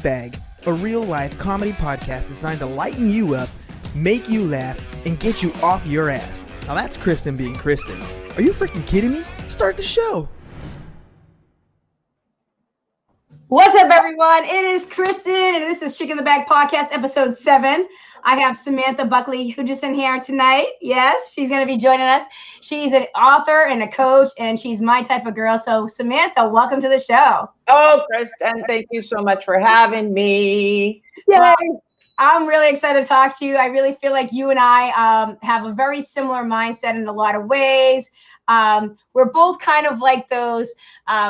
Bag, a real-life comedy podcast designed to lighten you up, make you laugh, and get you off your ass. Now that's Kristen being Kristen. Are you freaking kidding me? Start the show! What's up, everyone? It is Kristen, and this is Chick in the Bag Podcast, episode 7. I have Samantha Buckley Hugessen here tonight. Yes, she's going to be joining us. She's an author and a coach, and she's my type of girl. So, Samantha, welcome to the show. Oh, Kristen, thank you so much for having me. Yay! I'm really excited to talk to you. I really feel like you and I have a very similar mindset in a lot of ways. We're both kind of like those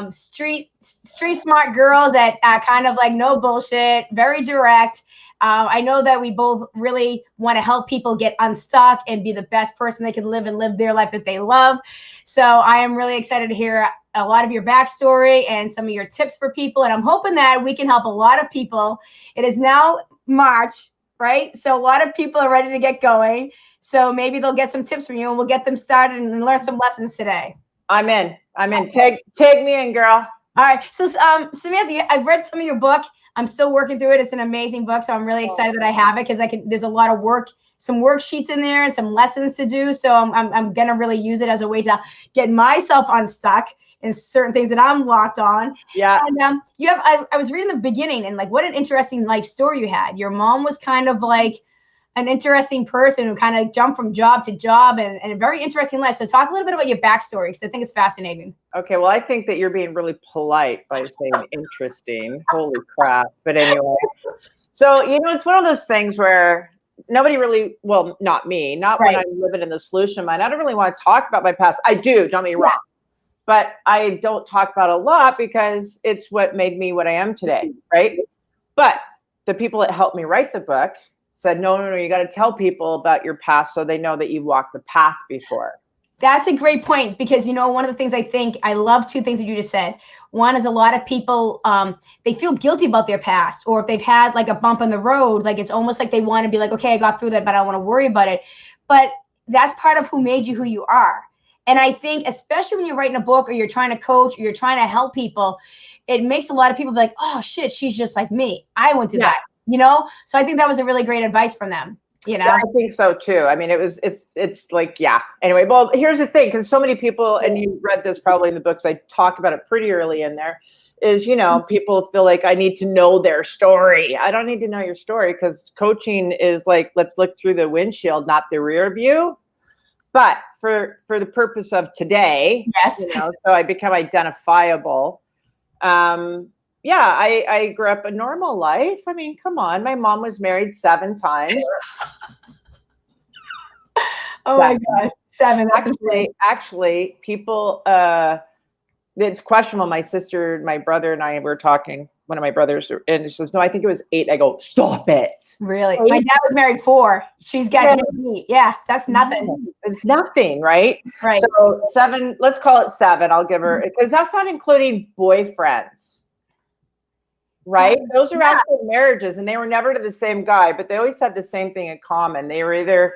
street smart girls that kind of like no bullshit, very direct. I know that we both really want to help people get unstuck and be the best person they can live and live their life that they love. So I am really excited to hear a lot of your backstory and some of your tips for people. And I'm hoping that we can help a lot of people. It is now March, right? So a lot of people are ready to get going. So maybe they'll get some tips from you and we'll get them started and learn some lessons today. I'm in. Tag me in, girl. All right. So Samantha, I've read some of your book. I'm still working through it. It's an amazing book. So I'm really excited that I have it because there's a lot of work, some worksheets in there and some lessons to do. So I'm going to really use it as a way to get myself unstuck in certain things that I'm locked on. Yeah. And I was reading the beginning and like, what an interesting life story you had. Your mom was kind of like an interesting person who kind of jumped from job to job and a very interesting life. So talk a little bit about your backstory because I think it's fascinating. Okay, well, I think that you're being really polite by saying interesting. Holy crap. But anyway, so, it's one of those things where nobody really, well, not me, not right. When I'm living in the solution mind. I don't really want to talk about my past. I do, don't get me wrong. But I don't talk about a lot because it's what made me what I am today, right? But the people that helped me write the book said, no, you got to tell people about your past so they know that you walked the path before. That's a great point because, one of the things I love two things that you just said. One is a lot of people, they feel guilty about their past, or if they've had like a bump in the road, like it's almost like they want to be like, okay, I got through that, but I don't want to worry about it. But that's part of who made you who you are. And I think, especially when you're writing a book or you're trying to coach or you're trying to help people, it makes a lot of people be like, oh shit, she's just like me. I went through that. So I think that was a really great advice from them, Yeah, I think so too. I mean, it's like, yeah. Anyway, well, here's the thing, because so many people, and you read this probably in the books, I talk about it pretty early in there, is, people feel like I need to know their story. I don't need to know your story because coaching is like, let's look through the windshield, not the rear view. But for the purpose of today, yes. So I become identifiable. I grew up a normal life. I mean, come on. My mom was married 7 times. Oh my God. 7. Actually, people, it's questionable. My brother and I were talking, one of my brothers, and he says, no, I think it was 8. I go, stop it. Really? 8? My dad was married 4. She's got me. Yeah, that's nothing. It's nothing, right? Right. So 7, let's call it 7. I'll give her, because that's not including boyfriends. Right? Those are actual marriages, and they were never to the same guy, but they always had the same thing in common. They were either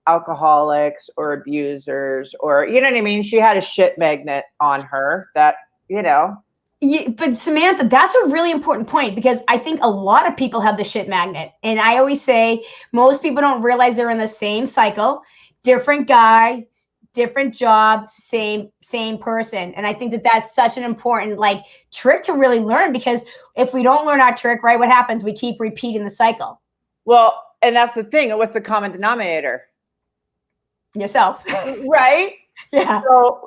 alcoholics or abusers, or, you know what I mean? She had a shit magnet on her that, Yeah, but Samantha, that's a really important point because I think a lot of people have the shit magnet. And I always say most people don't realize they're in the same cycle, different guy, different job, same person. And I think that that's such an important trick to really learn, because if we don't learn our trick, right, what happens? We keep repeating the cycle. Well, and that's the thing. What's the common denominator? Yourself. Right? Yeah.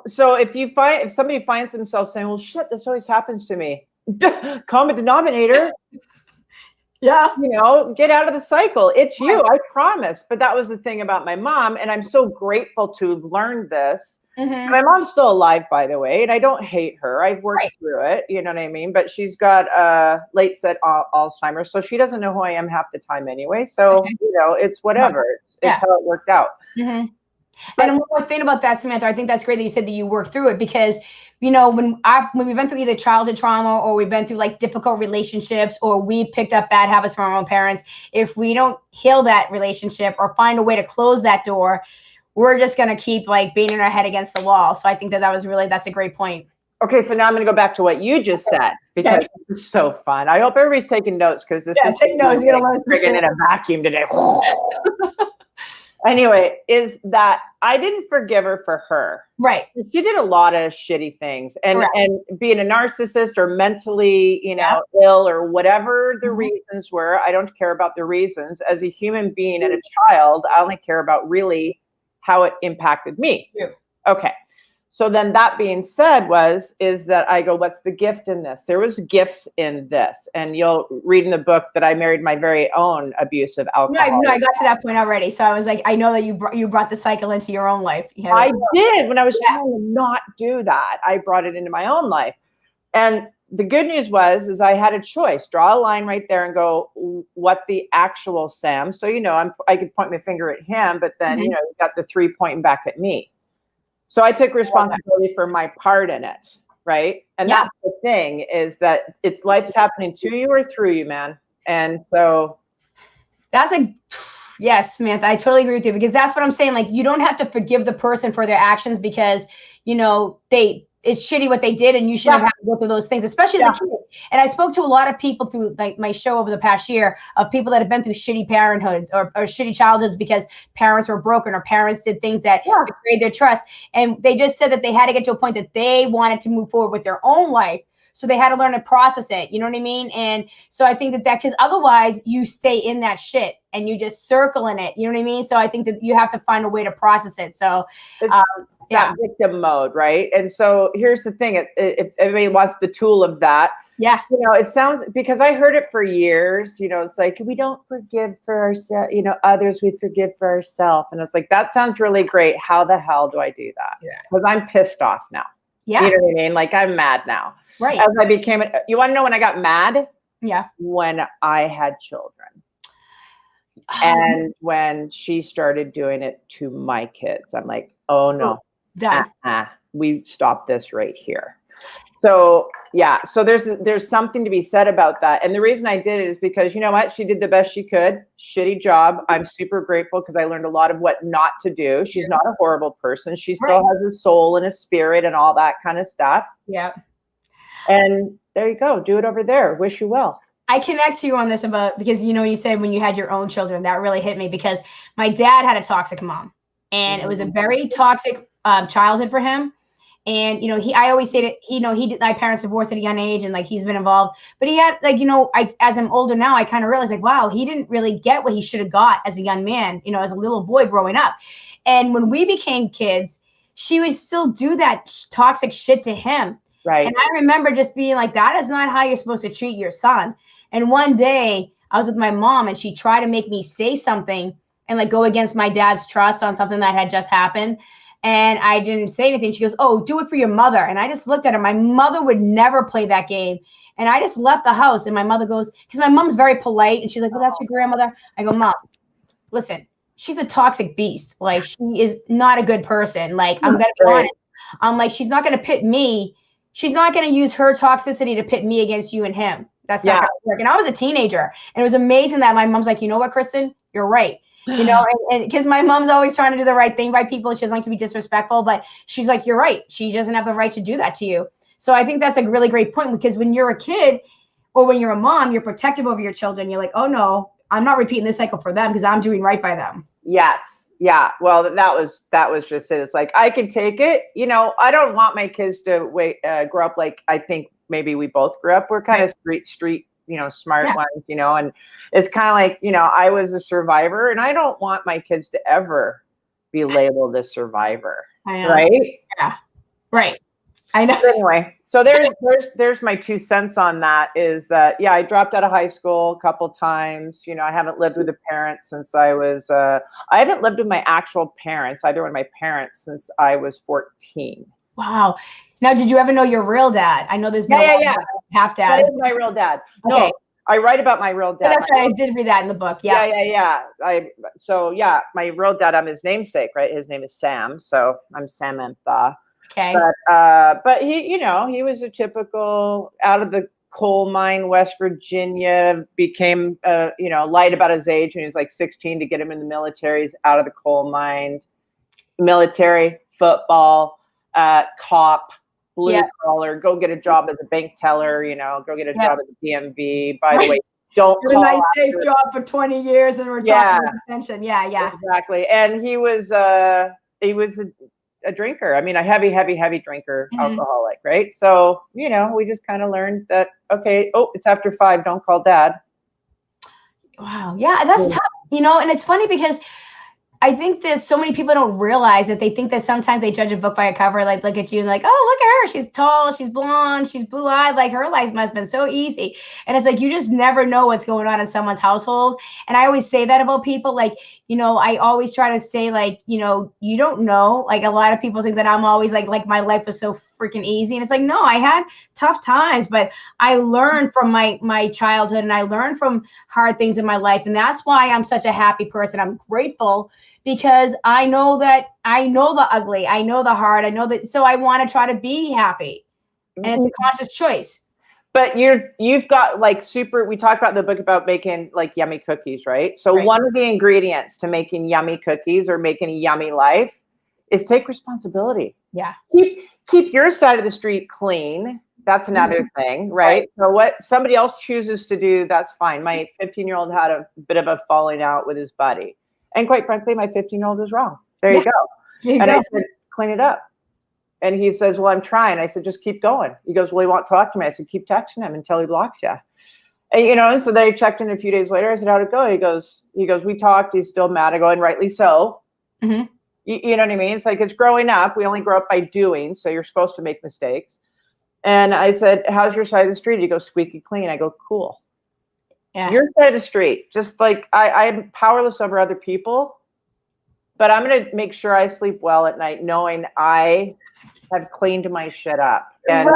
So if somebody finds themselves saying, well, shit, this always happens to me. Common denominator. Yeah. Get out of the cycle. It's you, I promise. But that was the thing about my mom. And I'm so grateful to have learned this. Mm-hmm. My mom's still alive, by the way, and I don't hate her. I've worked through it. You know what I mean? But she's got late set Alzheimer's. So she doesn't know who I am half the time anyway. So, it's whatever. It's how it worked out. Mm-hmm. And one more thing about that, Samantha, I think that's great that you said that you worked through it because, when we've been through either childhood trauma or we've been through difficult relationships or we picked up bad habits from our own parents, if we don't heal that relationship or find a way to close that door, we're just going to keep beating our head against the wall. So I think that's a great point. Okay, so now I'm going to go back to what you just said because this is so fun. I hope everybody's taking notes because this is take notes. You're gonna learn friggin' in a vacuum today. Anyway, is that I didn't forgive her for her. Right. She did a lot of shitty things, and being a narcissist or mentally, ill or whatever the reasons were. I don't care about the reasons. As a human being and a child, I only care about really how it impacted me. Yeah. Okay. So then that being said is that I go, what's the gift in this? There was gifts in this. And you'll read in the book that I married my very own abusive alcoholic. No, I got to that point already. So I was like, I know that you brought the cycle into your own life. I did. When I was trying to not do that, I brought it into my own life. And the good news is I had a choice, draw a line right there and go, what the actual Sam. So, I could point my finger at him, but then, you got the 3 pointing back at me. So I took responsibility for my part in it, right? And that's the thing is that life's happening to you or through you, man. And so yes, Samantha, I totally agree with you because that's what I'm saying. Like, you don't have to forgive the person for their actions because, it's shitty what they did and you shouldn't have to go through those things, especially as a kid. And I spoke to a lot of people through like my show over the past year of people that have been through shitty parenthoods or shitty childhoods because parents were broken or parents did things that betrayed their trust. And they just said that they had to get to a point that they wanted to move forward with their own life. So they had to learn to process it. You know what I mean? And so I think that because otherwise you stay in that shit and you just circle in it. You know what I mean? So I think that you have to find a way to process it. So that victim mode, right? And so here's the thing: if everybody wants the tool of that, it sounds, because I heard it for years. It's like, we don't forgive for ourselves. Others we forgive for ourselves, and it's like, that sounds really great. How the hell do I do that? Because I'm pissed off now. Yeah, you know what I mean? Like, I'm mad now. Right. As I became, you want to know when I got mad? Yeah. When I had children. And when she started doing it to my kids, I'm like, oh no. We stop this right here. So so there's something to be said about that. And the reason I did it is because, you know what, she did the best she could. Shitty job. I'm super grateful because I learned a lot of what not to do. She's not a horrible person. She still has a soul and a spirit and all that kind of stuff. Yeah. And there you go. Do it over there. Wish you well. I connect to you on this because you said when you had your own children, that really hit me because my dad had a toxic mom and it was a very toxic childhood for him. And, I always say that, my parents divorced at a young age and like, he's been involved, but he had like, as I'm older now, I kind of realized like, wow, he didn't really get what he should have got as a young man, as a little boy growing up. And when we became kids, she would still do that toxic shit to him. Right. And I remember just being like, that is not how you're supposed to treat your son. And one day I was with my mom and she tried to make me say something and like go against my dad's trust on something that had just happened. And I didn't say anything. She goes, oh, do it for your mother. And I just looked at her. My mother would never play that game. And I just left the house. And my mother goes, because my mom's very polite. And she's like, well, that's your grandmother. I go, Mom, listen, she's a toxic beast. Like, she is not a good person. Like, I'm going to be honest. I'm like, she's not going to pit me. She's not going to use her toxicity to pit me against you and him. That's not going to work. And I was a teenager. And it was amazing that my mom's like, you know what, Kristen, you're right. And because my mom's always trying to do the right thing by people. She doesn't like to be disrespectful, but she's like, you're right. She doesn't have the right to do that to you. So I think that's a really great point because when you're a kid or when you're a mom, you're protective over your children. You're like, oh no, I'm not repeating this cycle for them because I'm doing right by them. Yes. Yeah. Well, that was just it. It's like, I can take it. I don't want my kids to grow up like I think maybe we both grew up. We're kind of street, smart ones, and it's kind of like, I was a survivor and I don't want my kids to ever be labeled a survivor. I know. Right? Yeah. Right. I know. But anyway, so there's my 2 cents on that is that, I dropped out of high school a couple times. I haven't lived with a parent since I haven't lived with my actual parents, either one of my parents, since I was 14. Wow. Now, did you ever know your real dad? I know there's been half dad. That is my real dad. Okay. No, I write about my real dad. That's right. I did read that in the book. Yeah. My real dad, I'm his namesake, right? His name is Sam. So I'm Samantha. Okay. But he, he was a typical out of the coal mine, West Virginia, became, lied about his age when he was like 16 to get him in the military. He's out of the coal mine, military, football, cop, blue Yeah. collar, go get a job as a bank teller, go get a Yeah. job at the DMV. By the way, don't Get a call nice safe after. job for 20 years and retire with pension. Yeah. Exactly. And he was a drinker. I mean, a heavy drinker, alcoholic, right? So, we just kind of learned that, okay, it's after 5, don't call dad. Wow. Yeah, that's tough, and it's funny because I think that so many people don't realize that. They think that sometimes they judge a book by a cover, like look at you and like, oh, look at her. She's tall, she's blonde, she's blue-eyed. Like her life must have been so easy. And it's like, you just never know what's going on in someone's household. And I always say that about people. Like, I always try to say like, you don't know. Like a lot of people think that I'm always like my life was so freaking easy. And it's like, no, I had tough times, but I learned from my childhood and I learned from hard things in my life. And that's why I'm such a happy person. I'm grateful because I know the ugly, I know the hard, I know that. So I want to try to be happy, and it's a conscious choice. But you've got we talked about the book about making like yummy cookies, right? So one of the ingredients to making yummy cookies or making a yummy life is take responsibility. Yeah. Keep your side of the street clean. That's another thing, right? So what somebody else chooses to do, that's fine. My 15-year-old had a bit of a falling out with his buddy. And quite frankly, my 15-year-old was wrong. There you go. I said, clean it up. And he says, well, I'm trying. I said, just keep going. He goes, well, he won't talk to me. I said, keep texting him until he blocks you. And so then I checked in a few days later. I said, how'd it go? He goes, we talked. He's still mad. I go, and rightly so. Mm-hmm. You know what I mean? It's like, it's growing up. We only grow up by doing. So you're supposed to make mistakes. And I said, how's your side of the street? He goes, squeaky clean. I go, cool. Yeah. Your side of the street, just like I'm powerless over other people, but I'm going to make sure I sleep well at night, knowing I have cleaned my shit up and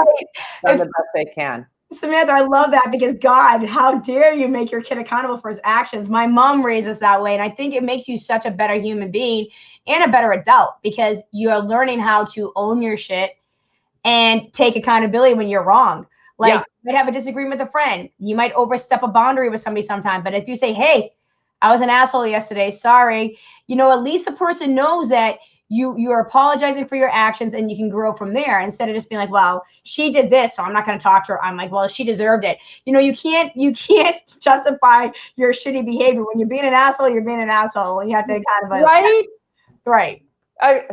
done the best I can. Samantha, I love that because God, how dare you make your kid accountable for his actions? My mom raised us that way. And I think it makes you such a better human being and a better adult because you're learning how to own your shit and take accountability when you're wrong. Like you might have a disagreement with a friend. You might overstep a boundary with somebody sometime. But if you say, hey, I was an asshole yesterday, sorry, at least the person knows that you're apologizing for your actions and you can grow from there instead of just being like, well, she did this, so I'm not going to talk to her. I'm like, well, she deserved it. You can't justify your shitty behavior. When you're being an asshole, you're being an asshole. You have to kind of right.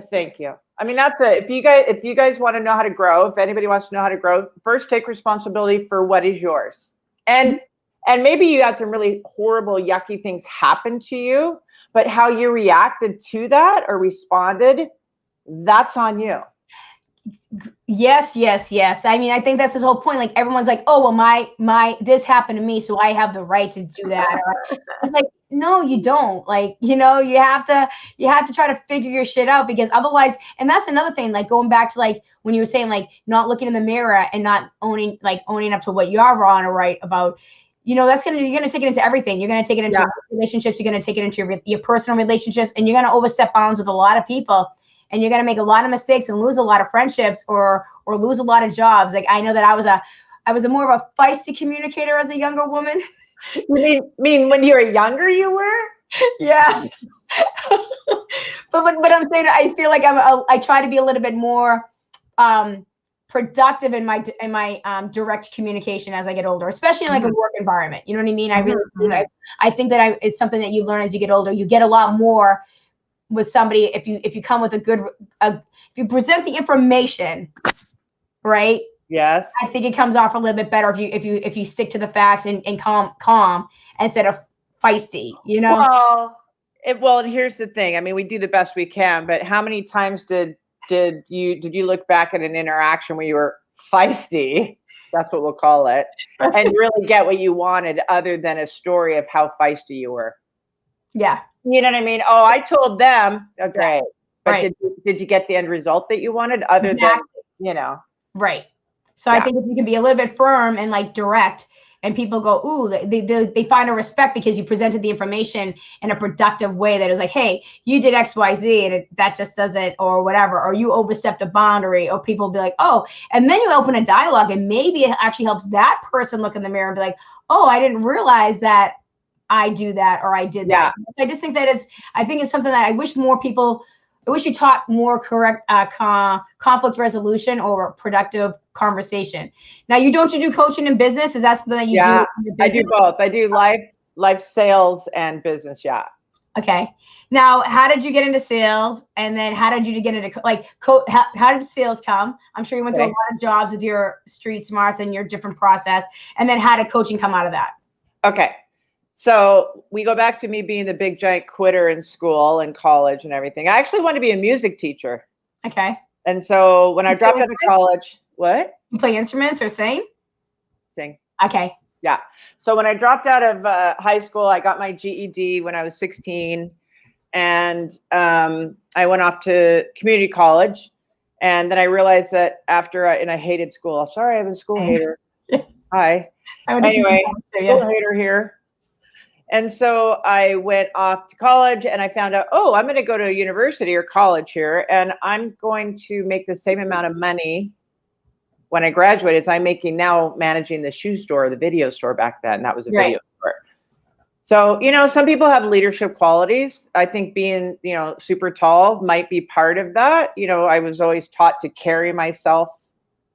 Thank you. I mean, that's it. If you guys want to know how to grow, if anybody wants to know how to grow, first take responsibility for what is yours. And maybe you had some really horrible, yucky things happen to you, but how you reacted to that or responded, that's on you. Yes. I mean, I think that's his whole point. Like everyone's like, oh, well, my this happened to me, so I have the right to do that. Or, it's like, no, you don't. Like, you have to try to figure your shit out because otherwise, and that's another thing, like going back to like when you were saying like not looking in the mirror and not owning up to what you're wrong or right about. You're gonna take it into everything. You're gonna take it into relationships. You're gonna take it into your personal relationships, and you're gonna overstep bounds with a lot of people. And you're gonna make a lot of mistakes and lose a lot of friendships or lose a lot of jobs. Like I know that I was a more of a feisty communicator as a younger woman. You mean when you were younger, you were? Yeah. but I'm saying I feel like I try to be a little bit more productive in my direct communication as I get older, especially in like a work environment. You know what I mean? I really I think that it's something that you learn as you get older. You get a lot more with somebody if you come with if you present the information, right? Yes. I think it comes off a little bit better if you stick to the facts and calm instead of feisty, Well, and here's the thing. I mean, we do the best we can, but how many times did you look back at an interaction where you were feisty? That's what we'll call it, and really get what you wanted, other than a story of how feisty you were. Yeah. You know what I mean? Oh, I told them. Okay. But did you get the end result that you wanted other than, Right. So I think if you can be a little bit firm and like direct and people go, ooh, they find a respect because you presented the information in a productive way that is like, hey, you did X, Y, Z and that just doesn't or whatever, or you overstepped a boundary, or people be like, oh, and then you open a dialogue and maybe it actually helps that person look in the mirror and be like, oh, I didn't realize that I do that or I did that. I just think that I think it's something that I wish more people I wish you taught more correct conflict resolution or productive conversation. Now, you do coaching in business? Is that something that you do in your I business? do both. I do life sales and business. Yeah. Okay. Now, how did you get into sales? And then how did you get into how did sales come? I'm sure you went through a lot of jobs with your street smarts and your different process. And then how did coaching come out of that? Okay. So we go back to me being the big giant quitter in school and college and everything. I actually wanted to be a music teacher. Okay. And so when I dropped out of college, what? You play instruments or sing? Sing. Okay. Yeah. So when I dropped out of high school, I got my GED when I was 16. And I went off to community college. And then I realized that and I hated school. Sorry, I'm a school hater. Hi. Anyway, school hater here. And so I went off to college and I found out, I'm going to go to a university or college here, and I'm going to make the same amount of money when I graduated as I'm making now managing the shoe store, the video store back then. That was a video store. So, some people have leadership qualities. I think being, super tall might be part of that. I was always taught to carry myself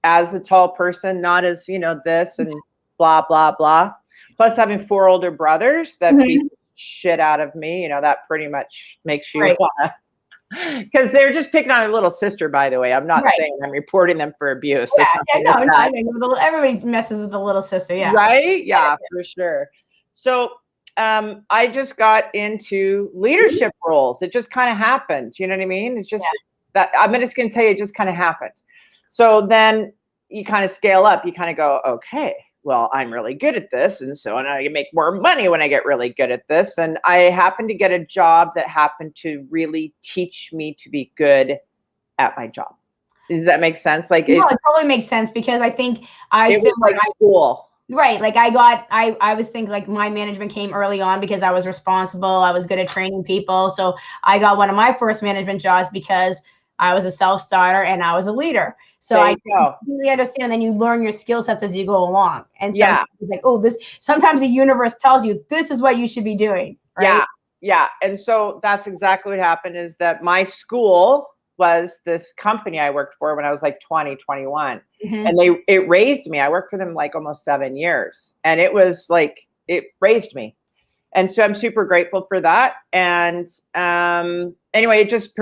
as a tall person, not as, this and blah, blah, blah. Plus having 4 older brothers that beat the shit out of me, that pretty much makes you want to, because they're just picking on a little sister, by the way. I'm not saying I'm reporting them for abuse. I know. Everybody messes with the little sister. Yeah. Right. Yeah, for sure. So I just got into leadership roles. It just kind of happened. You know what I mean? It's just that I'm just going to tell you, it just kind of happened. So then you kind of scale up. You kind of go, okay, well, I'm really good at this. And so I can make more money when I get really good at this. And I happened to get a job that happened to really teach me to be good at my job. Does that make sense? Like, it totally makes sense, because I think it was like school. Right. Like I would think like my management came early on because I was responsible. I was good at training people. So I got one of my first management jobs because I was a self-starter and I was a leader. So I completely understand. And then you learn your skill sets as you go along. And so it's like, sometimes the universe tells you this is what you should be doing. Right? Yeah. And so that's exactly what happened, is that my school was this company I worked for when I was like 20, 21. And it raised me. I worked for them like almost 7 years. And it was like, it raised me. And so I'm super grateful for that. And anyway, it just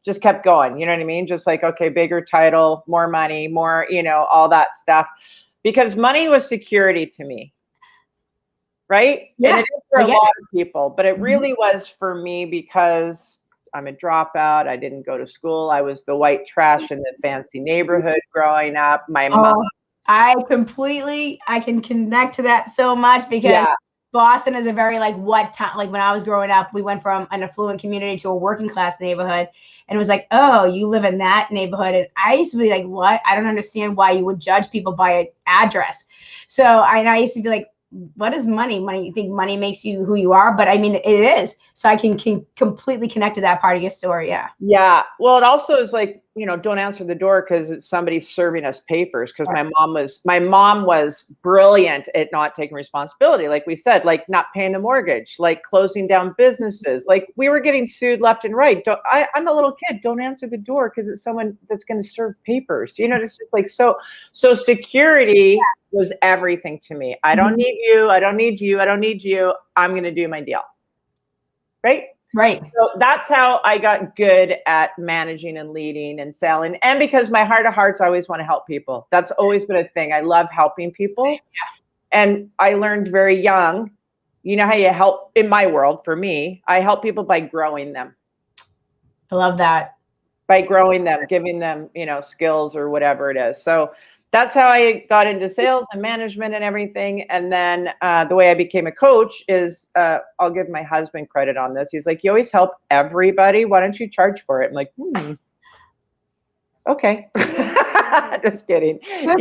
just kept going. You know what I mean? Just like, okay, bigger title, more money, more, all that stuff. Because money was security to me. Right? Yeah. And it is for a lot of people, but it really was for me because I'm a dropout. I didn't go to school. I was the white trash in the fancy neighborhood growing up. My mom. I can connect to that so much, because Boston is a very like when I was growing up, we went from an affluent community to a working class neighborhood. And it was like, oh, you live in that neighborhood. And I used to be like, what? I don't understand why you would judge people by an address. So I used to be like, what is money? You think money makes you who you are? But I mean, it is. So I can completely connect to that part of your story. Yeah. Yeah. Well, it also is like, don't answer the door because it's somebody serving us papers. Because my mom was brilliant at not taking responsibility. Like we said, like not paying the mortgage, like closing down businesses. Like we were getting sued left and right. I'm a little kid. Don't answer the door because it's someone that's going to serve papers. It's just like, so security was everything to me. I don't need you. I don't need you. I don't need you. I'm going to do my deal. Right? Right. So that's how I got good at managing and leading and selling. And because my heart of hearts, I always want to help people. That's always been a thing. I love helping people. Yeah. And I learned very young, how you help in my world. For me, I help people by growing them. I love that. By growing them, giving them, skills or whatever it is. So that's how I got into sales and management and everything. And then the way I became a coach is, I'll give my husband credit on this. He's like, you always help everybody. Why don't you charge for it? I'm like, okay. Just kidding. Good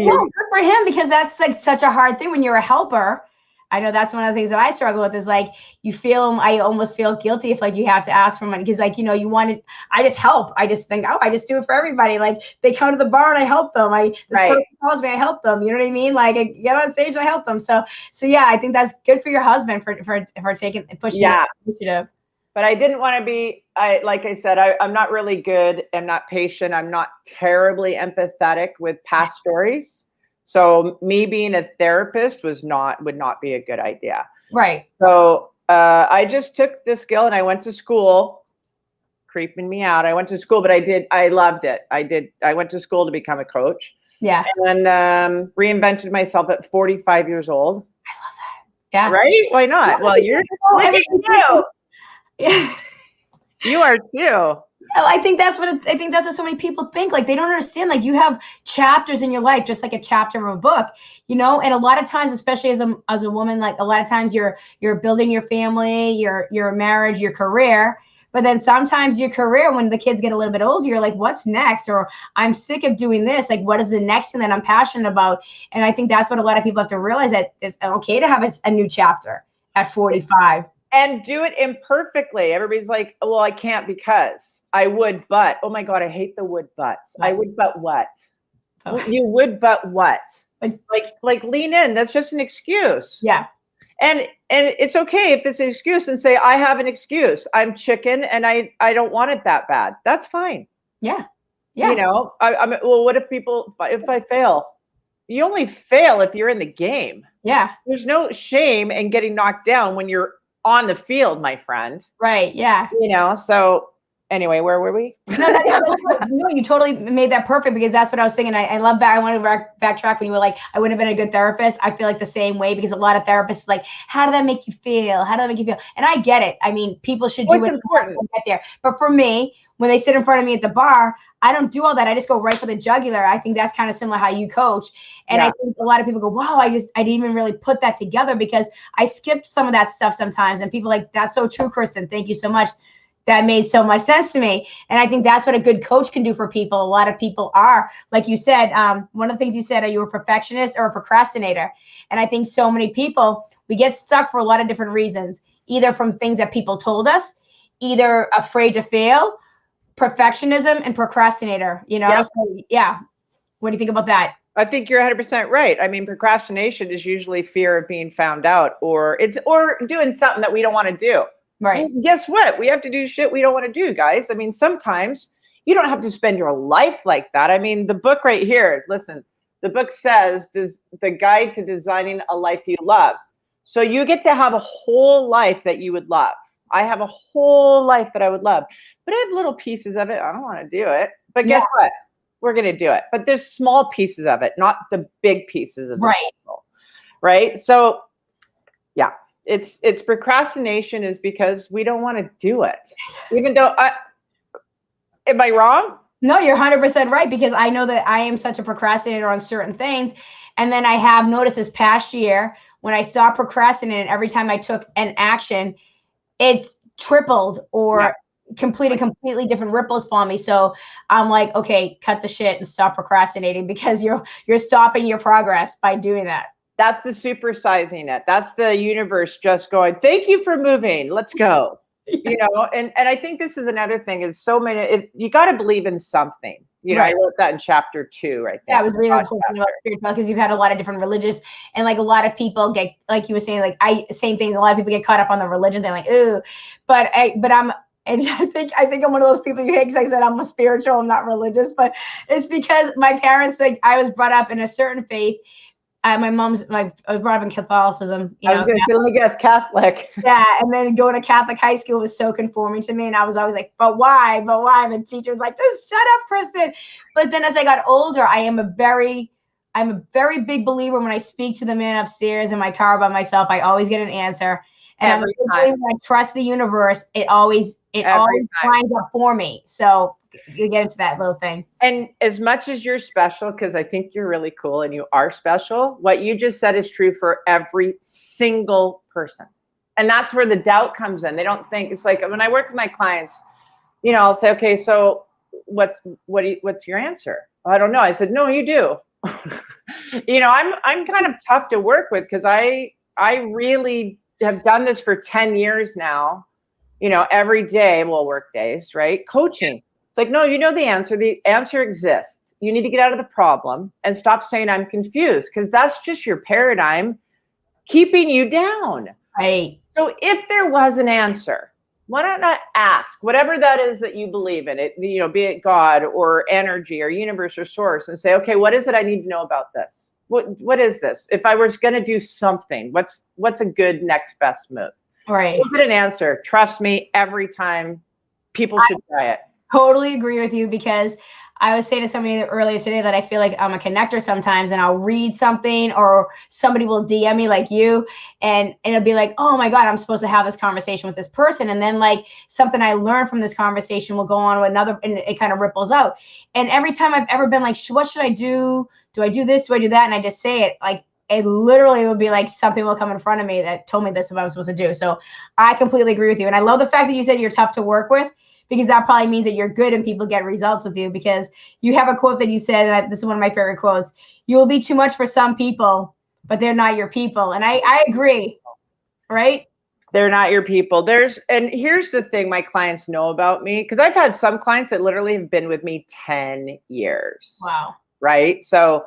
for him, because that's like such a hard thing when you're a helper. I know that's one of the things that I struggle with, is like I almost feel guilty if like you have to ask for money, because like, I just help. I just think, I just do it for everybody. Like they come to the bar and I help them. This person calls me, I help them. You know what I mean? Like I get on stage, I help them. So yeah, I think that's good for your husband for pushing that initiative. But I didn't want to be, like I said, I'm not really good. I'm not patient. I'm not terribly empathetic with past stories. So me being a therapist would not be a good idea. Right. So I just took this skill and I went to school, creeping me out. I went to school, but I loved it. I went to school to become a coach. Yeah. And reinvented myself at 45 years old. I love that. Yeah. Right? Why not? Well, you're look at you. Yeah. You are too. I think that's what so many people think. Like, they don't understand. Like, you have chapters in your life, just like a chapter of a book, you know. And a lot of times, especially as a woman, like a lot of times you're building your family, your marriage, your career. But then sometimes your career, when the kids get a little bit older, you're like, what's next? Or I'm sick of doing this. Like, what is the next thing that I'm passionate about? And I think that's what a lot of people have to realize, that it's okay to have a new chapter at 45. And do it imperfectly. Everybody's like, well, I can't because I would, but, oh my God, I hate the would buts. I would, but what? Oh. You would, but what? Like lean in. That's just an excuse. Yeah. And it's okay if it's an excuse, and say, I have an excuse. I'm chicken and I don't want it that bad. That's fine. Yeah. Yeah. You know, well, what if I fail? You only fail if you're in the game. Yeah. There's no shame in getting knocked down when you're on the field, my friend. Right. Yeah. You know, so anyway, where were we? No, you totally made that perfect, because that's what I was thinking. I love that. I want to backtrack when you were like, I wouldn't have been a good therapist. I feel like the same way, because a lot of therapists like, how did that make you feel? How did that make you feel? And I get it. I mean, people should do it to get there. But for me, when they sit in front of me at the bar, I don't do all that. I just go right for the jugular. I think that's kind of similar how you coach. And I think a lot of people go, wow, I didn't even really put that together, because I skipped some of that stuff sometimes. And people are like, that's so true, Kristen. Thank you so much. That made so much sense to me. And I think that's what a good coach can do for people. A lot of people are, like you said, one of the things you said, are you a perfectionist or a procrastinator? And I think so many people, we get stuck for a lot of different reasons, either from things that people told us, either afraid to fail, perfectionism, and procrastinator, you know? Yep. So, yeah. What do you think about that? I think you're 100% right. I mean, procrastination is usually fear of being found out, or doing something that we don't want to do. Right. Well, guess what? We have to do shit we don't want to do, guys. I mean, sometimes you don't have to spend your life like that. I mean, the book right here, listen, the book says, the guide to designing a life you love. So you get to have a whole life that you would love. I have a whole life that I would love, but I have little pieces of it. I don't want to do it, but guess what? We're going to do it. But there's small pieces of it, not the big pieces of the puzzle, right? So yeah. It's procrastination is because we don't want to do it. Even though am I wrong? No, you're 100% right, because I know that I am such a procrastinator on certain things. And then I have noticed this past year, when I stopped procrastinating, every time I took an action, it's tripled or completed completely different ripples for me. So I'm like, okay, cut the shit and stop procrastinating, because you're stopping your progress by doing that. That's the supersizing it. That's the universe just going, thank you for moving. Let's go. You know, and I think this is another thing, is so many, you got to believe in something. You know, I wrote that in chapter 2, right there. Yeah, I was really talking about spiritual, because you've had a lot of different religious, and like a lot of people get, like you were saying, like same thing. A lot of people get caught up on the religion. They're like, ooh, but I'm, and I think I'm one of those people you hate, because I said I'm a spiritual, I'm not religious, but it's because my parents, like, I was brought up in a certain faith. I was brought up in Catholicism. I was going to say, let me guess, Catholic. Yeah, and then going to Catholic high school was so conforming to me, and I was always like, but why? But why? And the teacher was like, just shut up, Kristen. But then as I got older, I'm a very big believer, when I speak to the man upstairs in my car by myself, I always get an answer. And I'm a big believer, when I trust the universe, it always lines up for me. So you get into that little thing. And as much as you're special, because I think you're really cool and you are special, what you just said is true for every single person. And that's where the doubt comes in. They don't think, it's like when I work with my clients, you know, I'll say, okay, so what's your answer? I don't know. I said, no, you do. You know, I'm kind of tough to work with, because I really have done this for 10 years now, you know, every day, well, work days, right? Coaching. It's like, no, you know the answer. The answer exists. You need to get out of the problem and stop saying I'm confused, because that's just your paradigm keeping you down. Right. So if there was an answer, Why not ask whatever that is that you believe in it, be it God or energy or universe or source, and say, okay, what is it I need to know about this? What is this? If I was going to do something, what's a good next best move? Right. You'll get an answer. Trust me, every time. People should try it. Totally agree with you, because I was saying to somebody earlier today that I feel like I'm a connector sometimes, and I'll read something or somebody will DM me like you, and it'll be like, oh my God, I'm supposed to have this conversation with this person. And then like something I learned from this conversation will go on with another, and it kind of ripples out. And every time I've ever been like, what should I do? Do I do this? Do I do that? And I just say it, like, it literally would be like something will come in front of me that told me this is what I was supposed to do. So I completely agree with you. And I love the fact that you said you're tough to work with, because that probably means that you're good and people get results with you, because you have a quote that you said, and this is one of my favorite quotes: you will be too much for some people, but they're not your people. And I agree, right? They're not your people. And here's the thing my clients know about me, because I've had some clients that literally have been with me 10 years. Wow. Right? So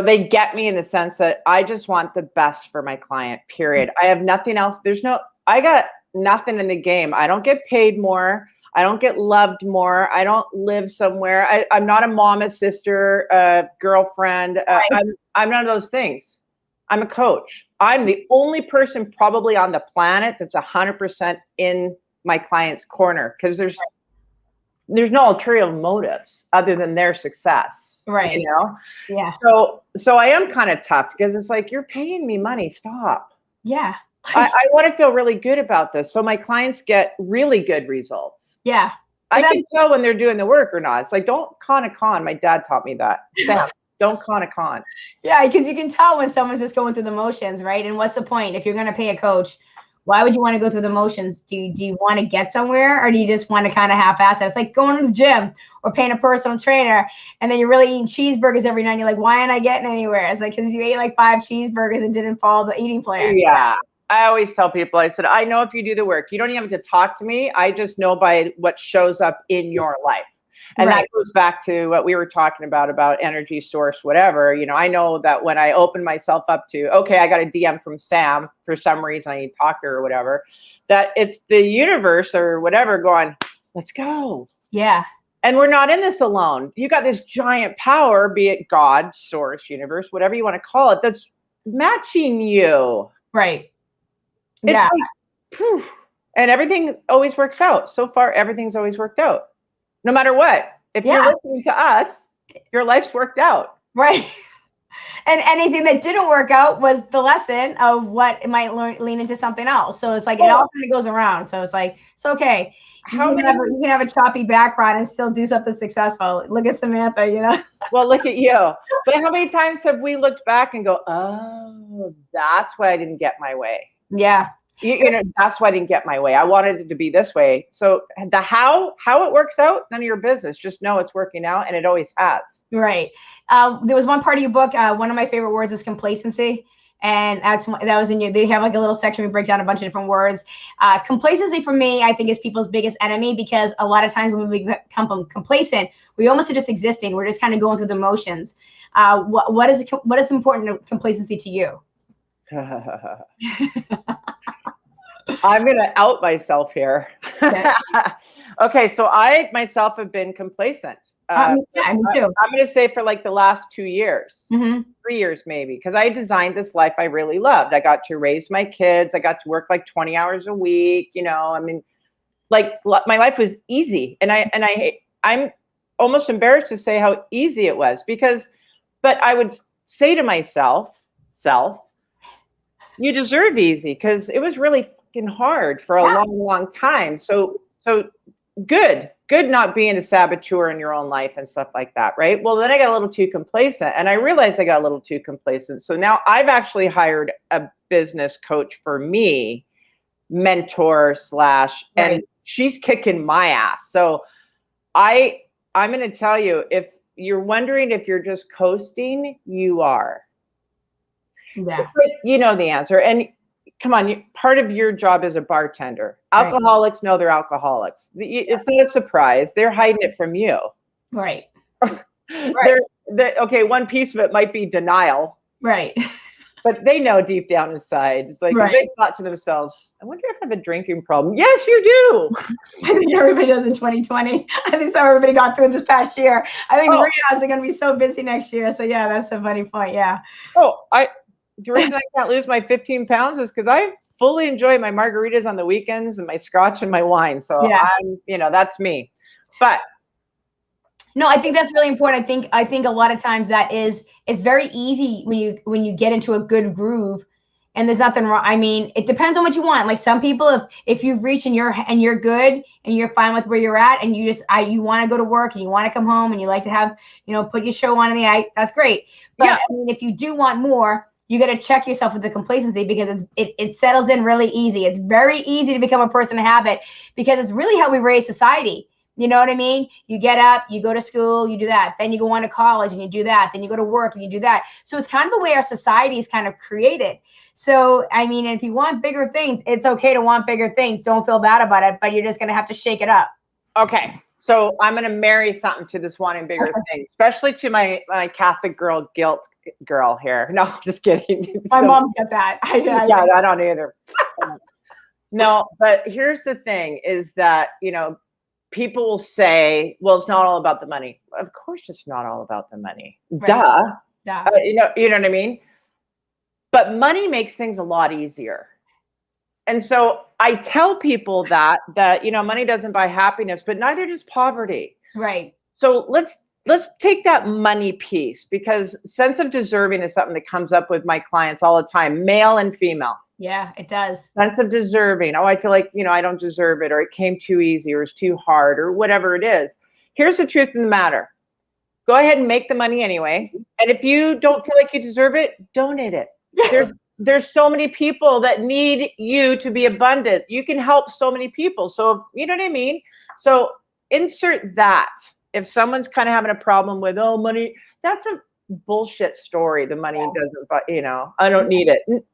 they get me in the sense that I just want the best for my client, period. I have nothing else. I got nothing in the game. I don't get paid more. I don't get loved more. I don't live somewhere. I'm not a mom, a sister, girlfriend. I'm none of those things. I'm a coach. I'm the only person probably on the planet that's 100% in my client's corner, because there's no ulterior motives other than their success. Right. You know? Yeah. So I am kind of tough, because it's like, you're paying me money. Stop. Yeah. I want to feel really good about this, so my clients get really good results. Yeah. I can tell when they're doing the work or not. It's like, don't con a con. My dad taught me that. Sam, don't con a con. Yeah, because you can tell when someone's just going through the motions, right? And what's the point? If you're going to pay a coach, why would you want to go through the motions? Do you want to get somewhere, or do you just want to kind of half-ass it? It's like going to the gym or paying a personal trainer, and then you're really eating cheeseburgers every night. And you're like, why aren't I getting anywhere? It's like, because you ate like 5 cheeseburgers and didn't follow the eating plan. Yeah. I always tell people, I said, I know if you do the work. You don't even have to talk to me. I just know by what shows up in your life. And that goes back to what we were talking about energy source, whatever. I know that when I open myself up to, okay, I got a DM from Sam for some reason, I need to talk to her or whatever, that it's the universe or whatever going, let's go. Yeah. And we're not in this alone. You got this giant power, be it God, source, universe, whatever you want to call it, that's matching you. Right. It's like, phew, and everything always works out. So far, everything's always worked out. No matter what. If you're listening to us, your life's worked out. Right. And anything that didn't work out was the lesson of what it might lean into something else. So it's like, it all kind of goes around. So it's like, it's okay. You can have a choppy background and still do something successful. Look at Samantha, Well, look at you. But how many times have we looked back and go, oh, that's why I didn't get my way. Yeah. That's why I didn't get my way. I wanted it to be this way. So the how it works out, none of your business. Just know it's working out, and it always has. Right. There was one part of your book. One of my favorite words is complacency. And that was in you. They have like a little section we break down a bunch of different words. Complacency for me, I think, is people's biggest enemy, because a lot of times when we become complacent, we almost are just existing. We're just kind of going through the motions. What is important to complacency to you? I'm going to out myself here. Okay, so I myself have been complacent. Me too. I'm going to say for like the last 2 years, 3 years maybe, because I designed this life I really loved. I got to raise my kids. I got to work like 20 hours a week. I mean, like my life was easy, and I'm almost embarrassed to say how easy it was, but I would say to myself, you deserve easy, because it was really fucking hard for a long time. So good not being a saboteur in your own life and stuff like that, right? Well, then I got a little too complacent, and I realized I got a little too complacent. So now I've actually hired a business coach for me, mentor / and she's kicking my ass. So I'm going to tell you, if you're wondering if you're just coasting, you are. Yeah. It's like, the answer. And come on, part of your job as a bartender. Alcoholics know they're alcoholics. It's not a surprise. They're hiding it from you. Right. Okay, one piece of it might be denial. Right. But they know deep down inside. It's like, Right. they thought to themselves, I wonder if I have a drinking problem. Yes, you do. I think everybody does in 2020. I think so. Everybody got through this past year. I think rehabs are going to be so busy next year. So yeah, that's a funny point. Yeah. The reason I can't lose my 15 pounds is because I fully enjoy my margaritas on the weekends and my scotch and my wine. So Yeah. That's me. But no, I think that's really important. I think a lot of times it's very easy when you get into a good groove, and there's nothing wrong. I mean, it depends on what you want. Like some people, if you've reached and you're good and you're fine with where you're at, and you want to go to work and you want to come home and you like to have, put your show on in the night, that's great. But yeah. I mean, if you do want more, you got to check yourself with the complacency, because it settles in really easy. It's very easy to become a person of habit, because it's really how we raise society. You know what I mean? You get up, you go to school, you do that. Then you go on to college and you do that. Then you go to work and you do that. So it's kind of the way our society is kind of created. So, I mean, if you want bigger things, it's okay to want bigger things. Don't feel bad about it, but you're just going to have to shake it up. Okay. So I'm going to marry something to this wanting bigger things, especially to my Catholic girl guilt girl here. No, just kidding. My mom's got that. I don't either. No, but here's the thing is that, people will say, well, it's not all about the money. Of course it's not all about the money. Right. Duh. You know what I mean? But money makes things a lot easier. And so I tell people that money doesn't buy happiness, but neither does poverty. Right. So let's take that money piece, because sense of deserving is something that comes up with my clients all the time, male and female. Yeah, it does. Sense of deserving. Oh, I feel like, I don't deserve it, or it came too easy, or it's too hard, or whatever it is. Here's the truth of the matter. Go ahead and make the money anyway. And if you don't feel like you deserve it, donate it. There's so many people that need you to be abundant. You can help so many people. So, you know what I mean? So insert that. If someone's kind of having a problem with, money, that's a bullshit story. The money doesn't, I don't need it.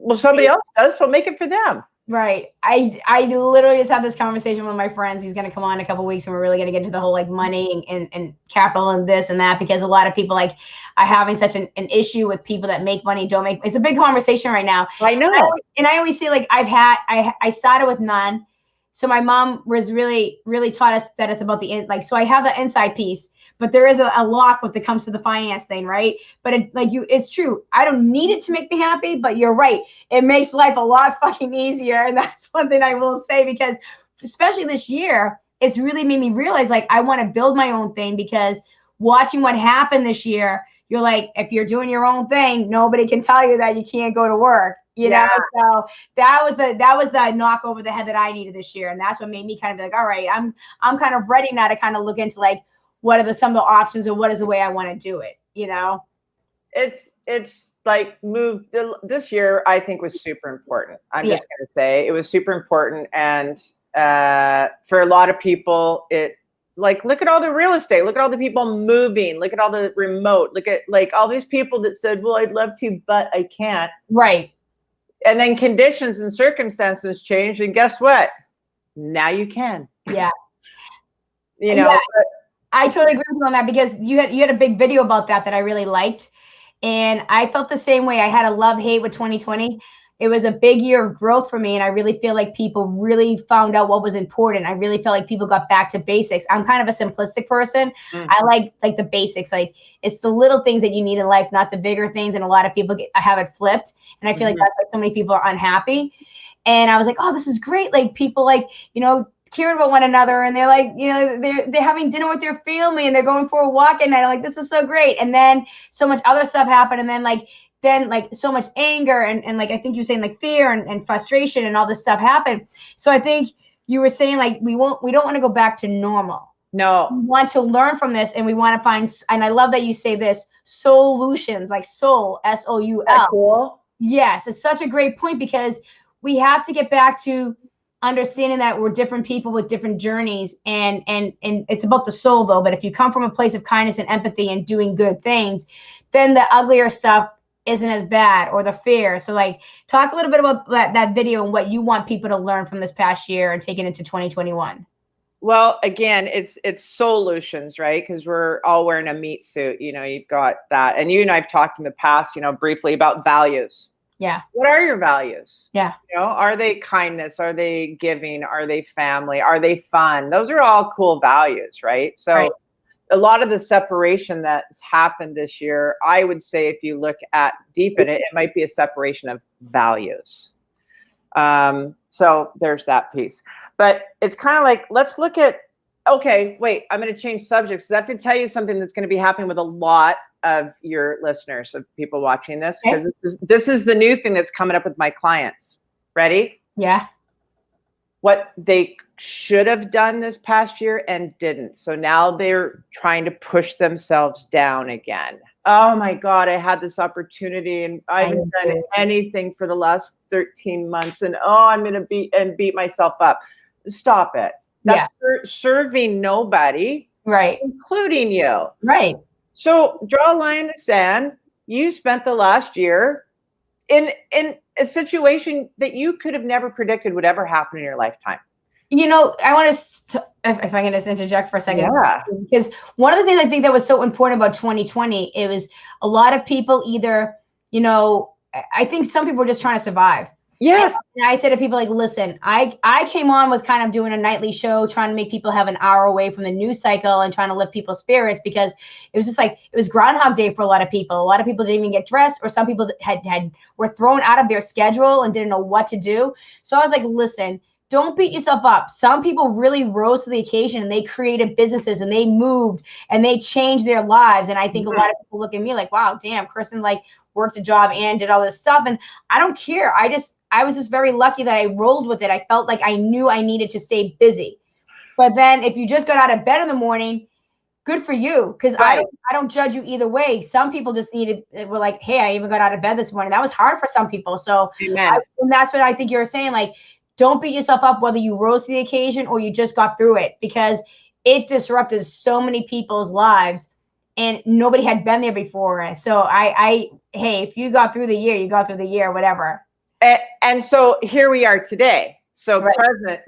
Well, somebody else does, so make it for them. Right. I literally just had this conversation with my friends. He's going to come on in a couple of weeks, and we're really going to get into the whole money and capital and this and that, because a lot of people are having such an issue with people that make money, don't make. It's a big conversation right now. I know. And I always say, I started with none. So my mom was really, really taught us that it's about so I have the inside piece, but there is a lock when it comes to the finance thing, right? But it's true. I don't need it to make me happy, but you're right. It makes life a lot fucking easier. And that's one thing I will say, because especially this year, it's really made me realize, I want to build my own thing, because watching what happened this year, you're like, if you're doing your own thing, nobody can tell you that you can't go to work. You know, so that was the knock over the head that I needed this year. And that's what made me kind of be like, all right, I'm kind of ready now to kind of look into what are some of the options, or what is the way I want to do it, It's like this year, I think, was super important. I'm just going to say it was super important. And for a lot of people, look at all the real estate, look at all the people moving, look at all the remote, look at all these people that said, well, I'd love to, but I can't. Right. And then conditions and circumstances changed. And guess what? Now you can. Yeah. But, I totally agree with you on that, because you had a big video about that I really liked. And I felt the same way. I had a love-hate with 2020. It was a big year of growth for me. And I really feel like people really found out what was important. I really felt like people got back to basics. I'm kind of a simplistic person. I like the basics. It's the little things that you need in life, not the bigger things. And a lot of people have it flipped. And I feel like that's why so many people are unhappy. And I was like, oh, this is great. People caring about one another, and they're they're having dinner with their family, and they're going for a walk at night. I'm like, this is so great. And then so much other stuff happened, and then so much anger and I think you were saying fear and frustration and all this stuff happened. So I think you were saying we don't want to go back to normal. No, we want to learn from this, and we want to find, and I love that you say this, solutions, soul, SOUL. Cool. Yes, it's such a great point, because we have to get back to understanding that we're different people with different journeys, and it's about the soul though. But if you come from a place of kindness and empathy and doing good things, then the uglier stuff isn't as bad, or the fear. So talk a little bit about that video and what you want people to learn from this past year and take it into 2021. Well, again, it's solutions, right? Because we're all wearing a meat suit. You've got that. And you and I've talked in the past, briefly about values. Yeah. What are your values? Yeah. Are they kindness? Are they giving? Are they family? Are they fun? Those are all cool values, right? So Right. a lot of the separation that's happened this year, I would say if you look at deep in it, it might be a separation of values. So there's that piece. But it's kind of like, let's look at, okay, wait, I'm going to change subjects. I have to tell you something that's going to be happening with a lot of your listeners, of people watching this, because this is the new thing that's coming up with my clients. Ready? Yeah. What they should have done this past year and didn't. So now they're trying to push themselves down again. Oh my God, I had this opportunity and I haven't done anything for the last 13 months. And I'm going to beat myself up. Stop it. That's serving nobody, right, including you. Right. So draw a line in the sand. You spent the last year in a situation that you could have never predicted would ever happen in your lifetime. I want to, if I can just interject for a second, because one of the things I think that was so important about 2020, it was a lot of people either, I think some people were just trying to survive. Yes. And I said to people like, listen, I came on with kind of doing a nightly show, trying to make people have an hour away from the news cycle and trying to lift people's spirits, because it was just like, it was Groundhog Day for a lot of people. A lot of people didn't even get dressed, or some people were thrown out of their schedule and didn't know what to do. So I was like, listen, don't beat yourself up. Some people really rose to the occasion and they created businesses and they moved and they changed their lives. And I think a lot of people look at me like, wow, damn, Kristen like worked a job and did all this stuff. And I don't care. I was just very lucky that I rolled with it. I felt like I knew I needed to stay busy. But then if you just got out of bed in the morning, good for you. Because I don't judge you either way. Some people just were like, hey, I even got out of bed this morning. That was hard for some people. So and that's what I think you're saying. Like, don't beat yourself up whether you rose to the occasion or you just got through it, because it disrupted so many people's lives and nobody had been there before. So hey, if you got through the year, you got through the year, whatever. And so here we are today. So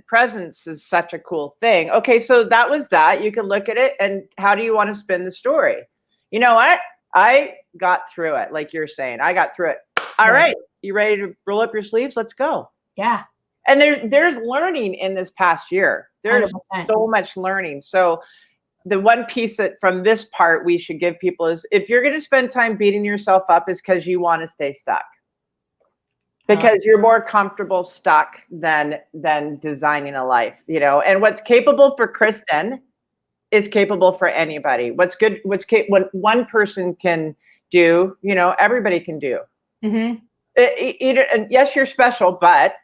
presence is such a cool thing. Okay, so that was that. You can look at it, and how do you want to spin the story? You know what? I got through it, like you're saying. I got through it. All right, you ready to roll up your sleeves? Let's go. Yeah. And there's learning in this past year. There's 100%. So much learning. So the one piece that from this part we should give people is, if you're going to spend time beating yourself up, is because you want to stay stuck. Because you're more comfortable stuck than designing a life, and what's capable for Kristen is capable for anybody. What one person can do, everybody can do. Yes, you're special, but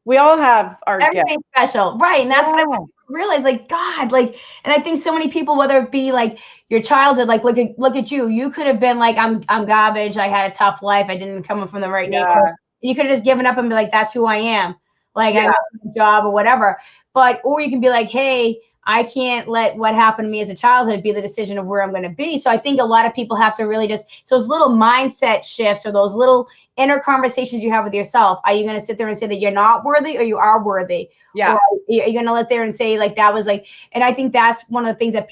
we all have our everything's special, right? And that's what I realized, like, God, like, and I think so many people, whether it be like your childhood, like look at you could have been like, I'm garbage, I had a tough life, I didn't come from the right neighborhood. You could have just given up and be like, that's who I am, like I have a job or whatever. Or you can be like, hey, I can't let what happened to me as a childhood be the decision of where I'm going to be. So I think a lot of people have to really those little mindset shifts, or those little inner conversations you have with yourself. Are you going to sit there and say that you're not worthy, or you are worthy? Yeah. Or are you going to let there and say like, that was like, and I think that's one of the things that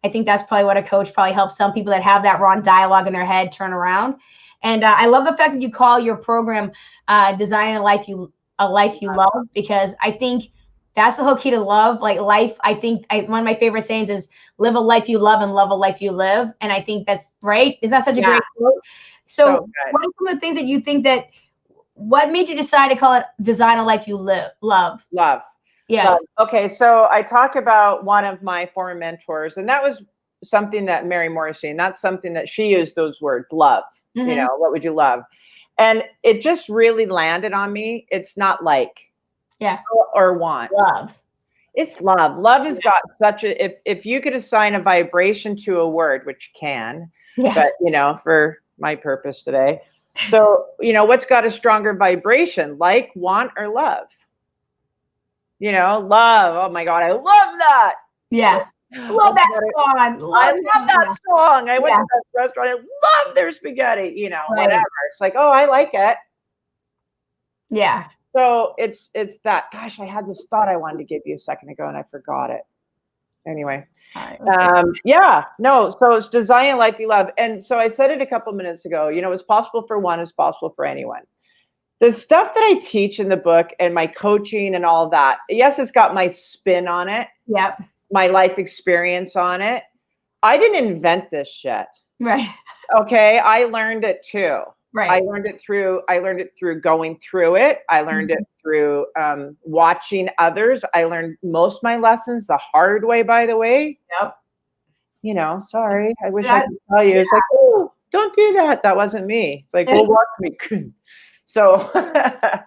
I think that's probably what a coach probably helps some people that have that wrong dialogue in their head turn around. And I love the fact that you call your program Designing a Life You Love, because I think that's the whole key to love. Like life, I think one of my favorite sayings is, live a life you love and love a life you live. And I think that's right. Is that such a great quote? So what are some of the things that you think what made you decide to call it Design a Life You Love? Love. Yeah. Love. Okay. So I talk about one of my former mentors, and that was something that Mary Morrissey, and that's something that she used, those words, love. What would you love? And it just really landed on me. It's not like, or want. Love. It's love. Love has got such if you could assign a vibration to a word, which can, but for my purpose today. So, what's got a stronger vibration, like, want, or love? Love. Oh my God, I love that. Yeah. Love that song. I love that song. I went to that restaurant. I love their spaghetti, whatever. It's like, oh, I like it. Yeah. So it's that, gosh, I had this thought I wanted to give you a second ago and I forgot it. Anyway. All right, Yeah, no. So it's design a life you love. And so I said it a couple minutes ago, it's possible for one, it's possible for anyone. The stuff that I teach in the book and my coaching and all that, yes, it's got my spin on it. Yep. My life experience on it. I didn't invent this shit. Right. Okay. I learned it too. Right. I learned it through going through it. I learned it through watching others. I learned most of my lessons the hard way, by the way. Yep. Sorry. I wish I could tell you. It's like, oh, don't do that. That wasn't me. It's like, well, watch me. So I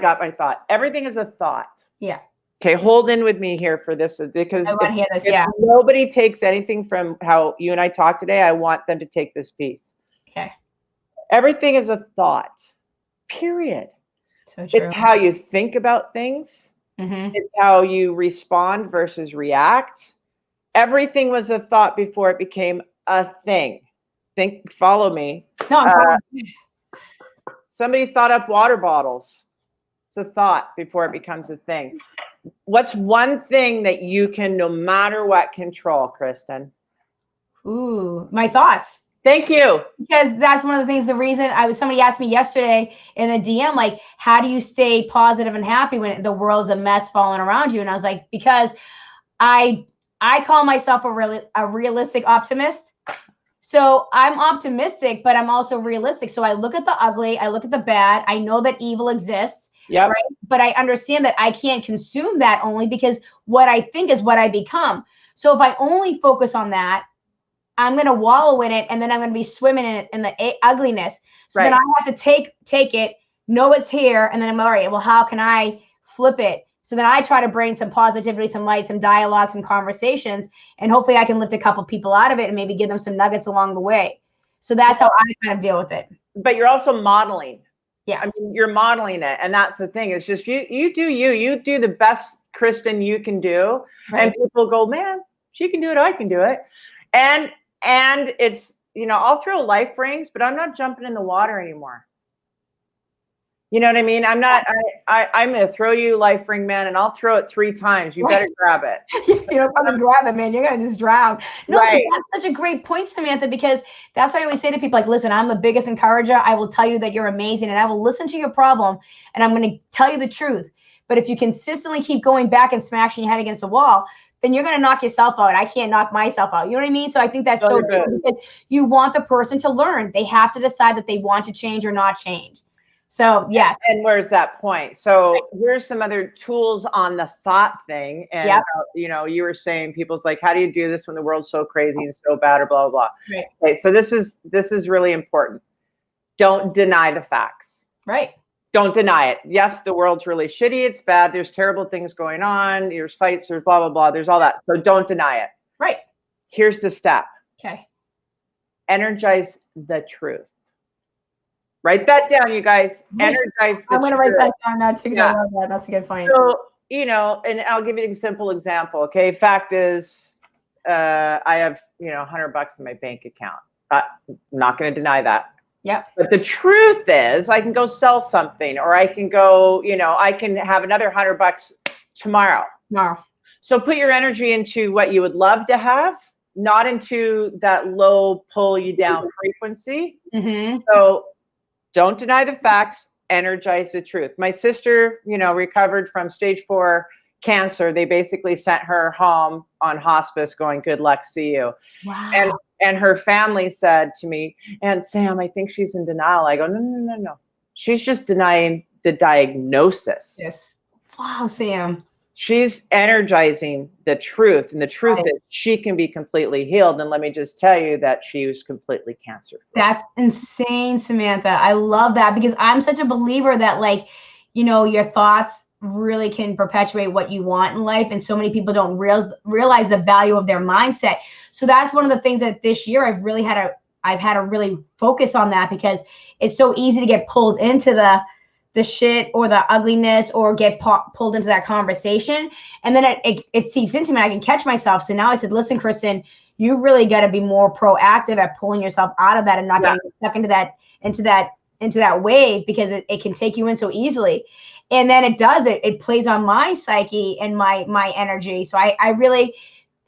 got my thought. Everything is a thought. Yeah. Okay, hold in with me here for this, because I want to hear this. if nobody takes anything from how you and I talk today, I want them to take this piece. Okay. Everything is a thought, period. So true. It's how you think about things. Mm-hmm. It's how you respond versus react. Everything was a thought before it became a thing. Follow me. No, I'm following. Somebody thought up water bottles. It's a thought before it becomes a thing. What's one thing that you can, no matter what, control, Kristen? Ooh, my thoughts. Thank you. Because that's one of the things, somebody asked me yesterday in the DM, like, how do you stay positive and happy when the world's a mess falling around you? And I was like, because I call myself a realistic optimist. So I'm optimistic, but I'm also realistic. So I look at the ugly, I look at the bad. I know that evil exists. Yeah. Right? But I understand that I can't consume that only because what I think is what I become. So if I only focus on that, I'm going to wallow in it, and then I'm going to be swimming in it, in the ugliness. So then I have to take it, know it's here, and then I'm all right. Well, how can I flip it? So then I try to bring some positivity, some light, some dialogue, some conversations, and hopefully I can lift a couple people out of it and maybe give them some nuggets along the way. So that's how I kind of deal with it. But you're also modeling. Yeah. I mean, you're modeling it. And that's the thing. It's just you do the best, Kristen, you can do. Right. And people go, man, she can do it. I can do it. And it's, I'll throw life rings, but I'm not jumping in the water anymore. You know what I mean? I'm going to throw you life ring, man, and I'll throw it 3 times. You better grab it. You don't want to grab it, man. You're going to just drown. No, right. That's such a great point, Samantha, because that's what I always say to people, like, listen, I'm the biggest encourager. I will tell you that you're amazing, and I will listen to your problem, and I'm going to tell you the truth. But if you consistently keep going back and smashing your head against a wall, then you're going to knock yourself out. I can't knock myself out. You know what I mean? So I think that's so true, because you want the person to learn. They have to decide that they want to change or not change. So, yes. And where's that point? So here's some other tools on the thought thing. And, you were saying, people's like, how do you do this when the world's so crazy and so bad, or blah, blah, blah. Right. Okay, so this is really important. Don't deny the facts. Right. Don't deny it. Yes, the world's really shitty. It's bad. There's terrible things going on. There's fights. There's blah, blah, blah. There's all that. So don't deny it. Right. Here's the step. Okay. Energize the truth. Write that down, you guys. Energize the truth. I'm going to write that down now too, because I love that. That's a good point. So, and I'll give you a simple example. Okay. Fact is, I have, $100 in my bank account. I'm not going to deny that. Yep. But the truth is, I can go sell something, or I can go, I can have another $100 tomorrow. So put your energy into what you would love to have, not into that low pull you down frequency. Mm-hmm. So don't deny the facts, energize the truth. My sister, recovered from stage 4 cancer. They basically sent her home on hospice going, good luck, see you. Wow. And her family said to me, Aunt Sam, I think she's in denial. I go, no. She's just denying the diagnosis. Yes. Wow, Sam. She's energizing the truth, and the truth is she can be completely healed. And let me just tell you that she was completely cancer-free. That's insane, Samantha. I love that, because I'm such a believer that, your thoughts really can perpetuate what you want in life. And so many people don't realize the value of their mindset. So that's one of the things that this year I've had to really focus on that, because it's so easy to get pulled into the shit or the ugliness, or get pulled into that conversation. And then it seeps into me. I can catch myself. So now I said, listen, Kristen, you really got to be more proactive at pulling yourself out of that and not getting stuck into that into that wave, because it can take you in so easily. And then it plays on my psyche and my energy. So I really,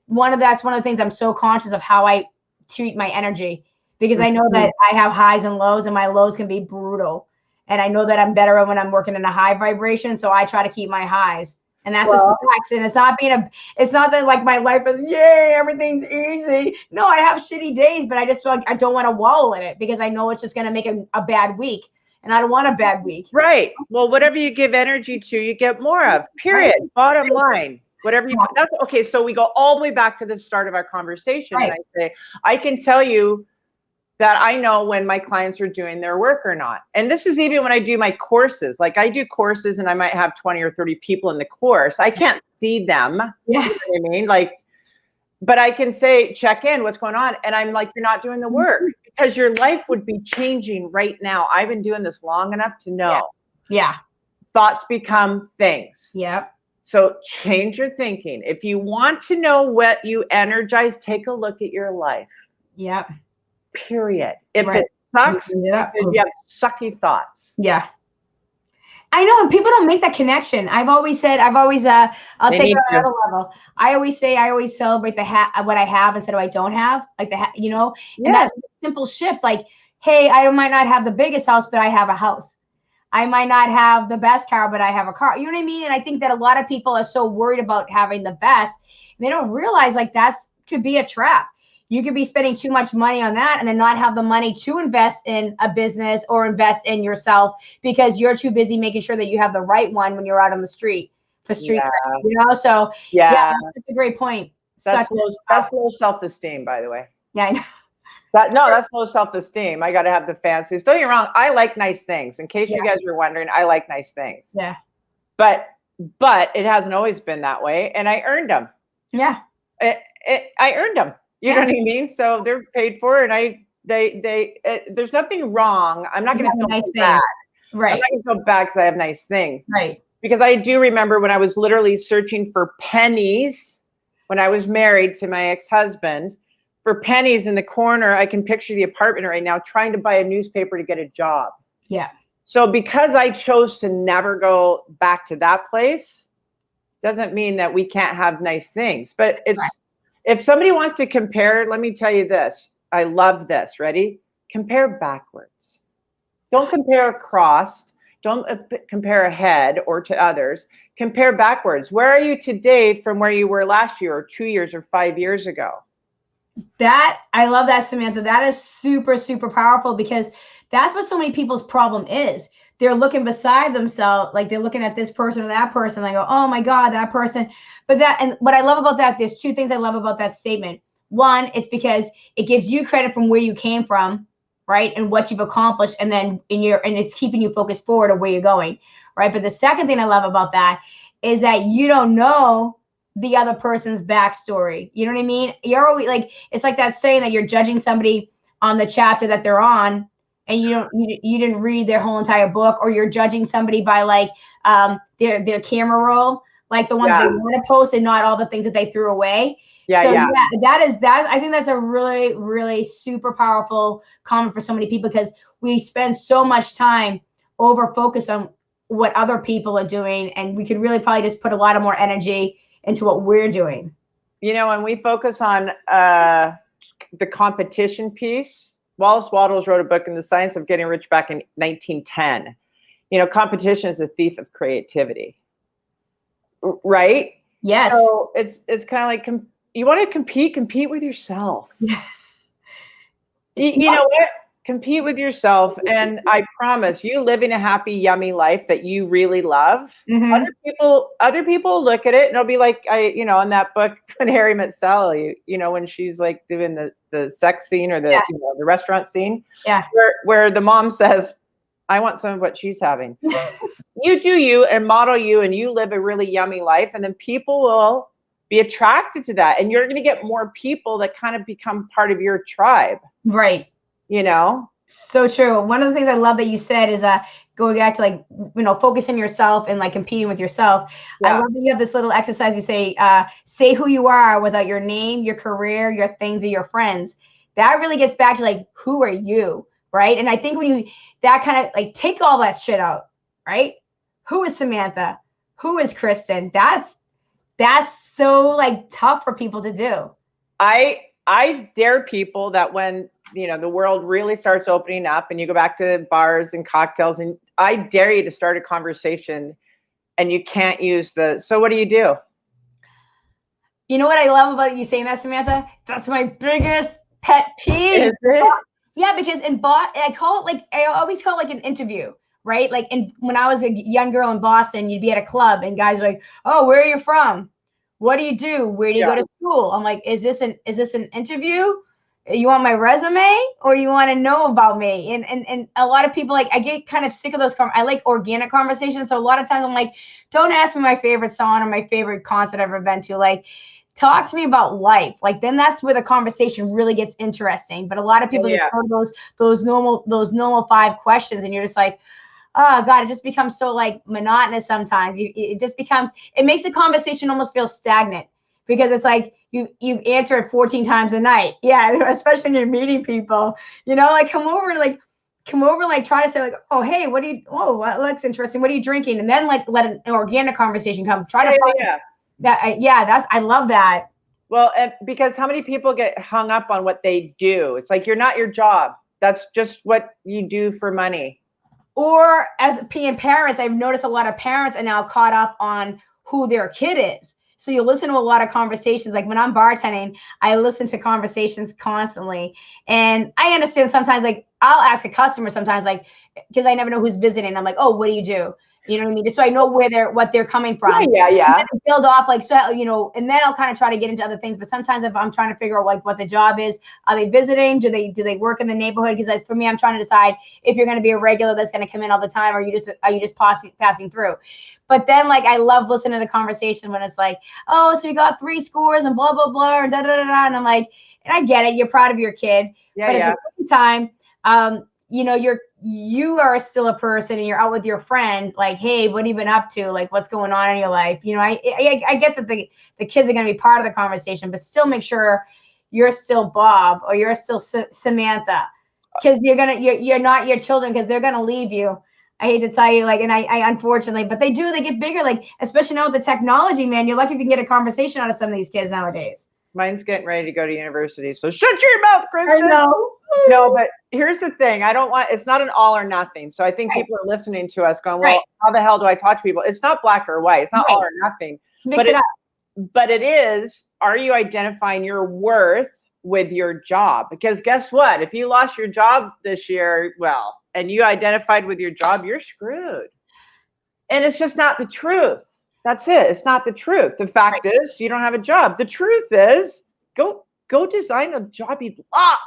that's one of the things I'm so conscious of, how I treat my energy, because I know that I have highs and lows, and my lows can be brutal. And I know that I'm better when I'm working in a high vibration. So I try to keep my highs. And that's just facts. And it's not that like my life is, yay, everything's easy. No, I have shitty days, but I just feel like I don't want to wallow in it, because I know it's just going to make a bad week. And I don't want a bad week. Right. Well, whatever you give energy to, you get more of, period. Right. Bottom line. Whatever you, that's okay. So we go all the way back to the start of our conversation. Right. And I say, I can tell you that I know when my clients are doing their work or not. And this is even when I do my courses. Like I do courses and I might have 20 or 30 people in the course. I can't see them. Yeah. You know what I mean? Like, but I can say, check in, what's going on? And I'm like, you're not doing the work, because your life would be changing right now. I've been doing this long enough to know. Yeah. Thoughts become things. Yep. So change your thinking. If you want to know what you energize, take a look at your life. Yep. Period. If it sucks, if you have sucky thoughts. Yeah. I know, and people don't make that connection. I'll take it on another level. I always celebrate what I have instead of I don't have, like and that's a simple shift. Like, hey, I might not have the biggest house, but I have a house. I might not have the best car, but I have a car. You know what I mean? And I think that a lot of people are so worried about having the best, and they don't realize like could be a trap. You could be spending too much money on that and then not have the money to invest in a business or invest in yourself, because you're too busy making sure that you have the right one when you're out on the street for street cred, So that's a great point. That's low self-esteem, by the way. Yeah, I know. That's low self-esteem. I got to have the fancies. Don't get me wrong. I like nice things. In case you guys were wondering, I like nice things. Yeah. But it hasn't always been that way, and I earned them. Yeah. I earned them. You know what I mean? So they're paid for, and there's nothing wrong. I'm not going to feel bad. Right. I'm not going to feel bad because I have nice things. Right. Because I do remember when I was literally searching for pennies when I was married to my ex-husband, for pennies in the corner. I can picture the apartment right now, trying to buy a newspaper to get a job. Yeah. So because I chose to never go back to that place, doesn't mean that we can't have nice things. But if somebody wants to compare, let me tell you this. I love this. Ready? Compare backwards. Don't compare across. Don't compare ahead or to others. Compare backwards. Where are you today from where you were last year or 2 years or 5 years ago? I love that, Samantha. That is super, super powerful, because that's what so many people's problem is. They're looking beside themselves, like they're looking at this person or that person. They go, oh my God, that person. And what I love about that, there's two things I love about that statement. One, it's because it gives you credit from where you came from, right? And what you've accomplished. And then and it's keeping you focused forward of where you're going, right? But the second thing I love about that is that you don't know the other person's backstory. You know what I mean? You're always like, it's like that saying that you're judging somebody on the chapter that they're on, and you didn't read their whole entire book, or you're judging somebody by like their camera roll, like the one that they want to post and not all the things that they threw away. That I think that's a really, really super powerful comment for so many people, because we spend so much time over focused on what other people are doing, and we could really probably just put a lot of more energy into what we're doing. You know, when we focus on the competition piece, Wallace Wattles wrote a book in The Science of Getting Rich back in 1910. You know, competition is the thief of creativity, right? Yes. So it's kind of like, you want to compete with yourself. You know what? Compete with yourself, and I promise you, living a happy, yummy life that you really love. Mm-hmm. Other people look at it and they'll be like, in that book when Harry met Sally, when she's like doing the sex scene or the restaurant scene, where the mom says, I want some of what she's having. You do you and model you, and you live a really yummy life, and then people will be attracted to that, and you're going to get more people that kind of become part of your tribe. Right. So true. One of the things I love that you said is going back to focusing yourself and like competing with yourself. I love that you have this little exercise. You say who you are without your name, your career, your things, or your friends. That really gets back to like, who are you? right? And I think when you, that kind of like take all that shit out, right? Who is Samantha? Who is Kristen? That's so like tough for people to do. I dare people that when, you know, the world really starts opening up and you go back to bars and cocktails, and I dare you to start a conversation and you can't use the, so what do you do? You know what I love about you saying that, Samantha? That's my biggest pet peeve. Is it? Yeah, because I call it like, I always call it like an interview, right? Like when I was a young girl in Boston, you'd be at a club and guys were like, oh, where are you from? What do you do? Where do you go to school? I'm like, is this an interview? You want my resume or do you want to know about me? And a lot of people, like, I get kind of sick of those. I like organic conversations. So a lot of times I'm like, don't ask me my favorite song or my favorite concert I've ever been to. Like, talk to me about life. Like, then that's where the conversation really gets interesting. But a lot of people just go to those normal 5 questions, and you're just like, oh God, it just becomes so like monotonous sometimes. It makes the conversation almost feel stagnant, because it's like you answer it 14 times a night. Yeah, especially when you're meeting people, you know, like come over and like try to say like, oh, hey, that looks interesting. What are you drinking? And then like let an organic conversation come. Try to I love that. Well, because how many people get hung up on what they do? It's like, you're not your job. That's just what you do for money. Or as parents, I've noticed a lot of parents are now caught up on who their kid is. So you listen to a lot of conversations. Like when I'm bartending, I listen to conversations constantly. And I understand sometimes, like I'll ask a customer sometimes, like, because I never know who's visiting. I'm like, oh, what do you do? You know what I mean? Just so I know what they're coming from. Yeah. And build off, like, so, you know, and then I'll kind of try to get into other things. But sometimes if I'm trying to figure out like what the job is, are they visiting? Do they work in the neighborhood? Because for me, I'm trying to decide if you're going to be a regular that's going to come in all the time, or are you just passing through. But then like I love listening to the conversation when it's like, oh, so you got 3 scores and blah blah blah and da da da da. And I'm like, and I get it, you're proud of your kid. But at the same time, you know, you are still a person and you're out with your friend, like, hey, what have you been up to? Like, what's going on in your life? You know, I get that the kids are going to be part of the conversation, but still make sure you're still Bob or you're still Samantha, because you're not your children, because they're going to leave you. I hate to tell you, like, and I unfortunately, but they get bigger, like, especially now with the technology, man, you're lucky if you can get a conversation out of some of these kids nowadays. Mine's getting ready to go to university. So shut your mouth, Kristen. I know. No, but here's the thing. It's not an all or nothing. So I think people are listening to us going, well, how the hell do I talk to people? It's not black or white. It's not all or nothing. Mix it up. But it is, are you identifying your worth with your job? Because guess what? If you lost your job this year, well, and you identified with your job, you're screwed. And it's just not the truth. That's it. It's not the truth. The fact is you don't have a job. The truth is go design a job you love,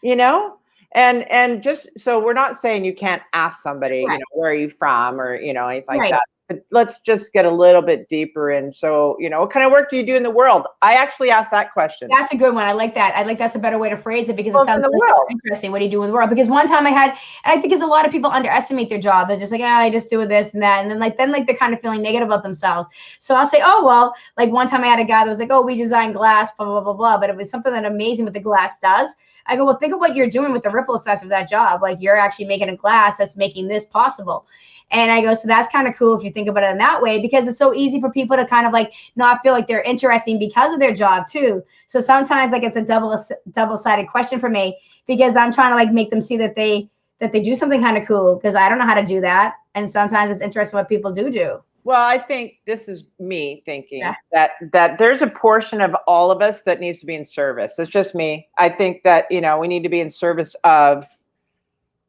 you know? And just, so we're not saying you can't ask somebody, you know, where are you from, or, you know, anything like that. But let's just get a little bit deeper in. So, you know, what kind of work do you do in the world? I actually asked that question. That's a good one. I like that. I like that's a better way to phrase it, because it sounds interesting. What do you do in the world? Because one time and I think because a lot of people underestimate their job. They're just like, I just do this and that. And then they're kind of feeling negative about themselves. So I'll say, oh, well, like one time I had a guy that was like, oh, we design glass, blah, blah, blah, blah. But it was something that amazing what the glass does. I go, well, think of what you're doing with the ripple effect of that job. Like you're actually making a glass that's making this possible. And I go, so that's kind of cool if you think about it in that way, because it's so easy for people to kind of like not feel like they're interesting because of their job too. So sometimes like it's a double-sided question for me, because I'm trying to like make them see that they do something kind of cool, because I don't know how to do that. And sometimes it's interesting what people do. Well, I think this is me thinking that there's a portion of all of us that needs to be in service. It's just me. I think that, you know, we need to be in service of.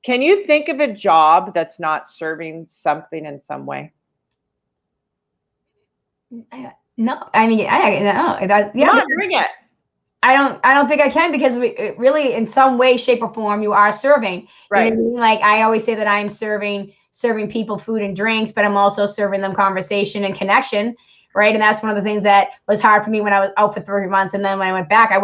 Can you think of a job that's not serving something in some way? No, I mean, Bring it. I don't think I can, because we really, in some way, shape, or form, you are serving. Right. You know what I mean? Like I always say that I'm serving people food and drinks, but I'm also serving them conversation and connection. Right. And that's one of the things that was hard for me when I was out for 3 months. And then when I went back, I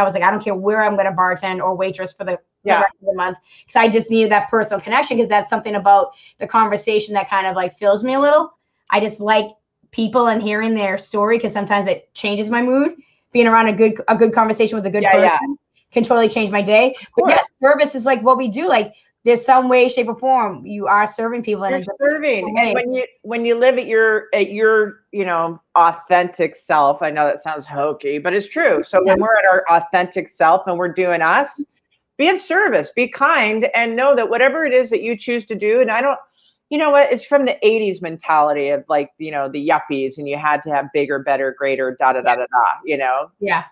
was like, I don't care where I'm going to bartend or waitress for the rest of the month, because I just needed that personal connection, because that's something about the conversation that kind of like fills me a little. I just like people and hearing their story, because sometimes it changes my mood, being around a good conversation with a good person. can totally change my day. But yes, service is like what we do. Like there's some way, shape, or form you are serving people. You're serving, and when you live at your authentic self. I know that sounds hokey, but it's true. So when we're at our authentic self and we're doing us, be of service, be kind, and know that whatever it is that you choose to do, and I don't. You know what? It's from the 80s mentality of like, the yuppies, and you had to have bigger, better, greater, da da da da da. Yeah.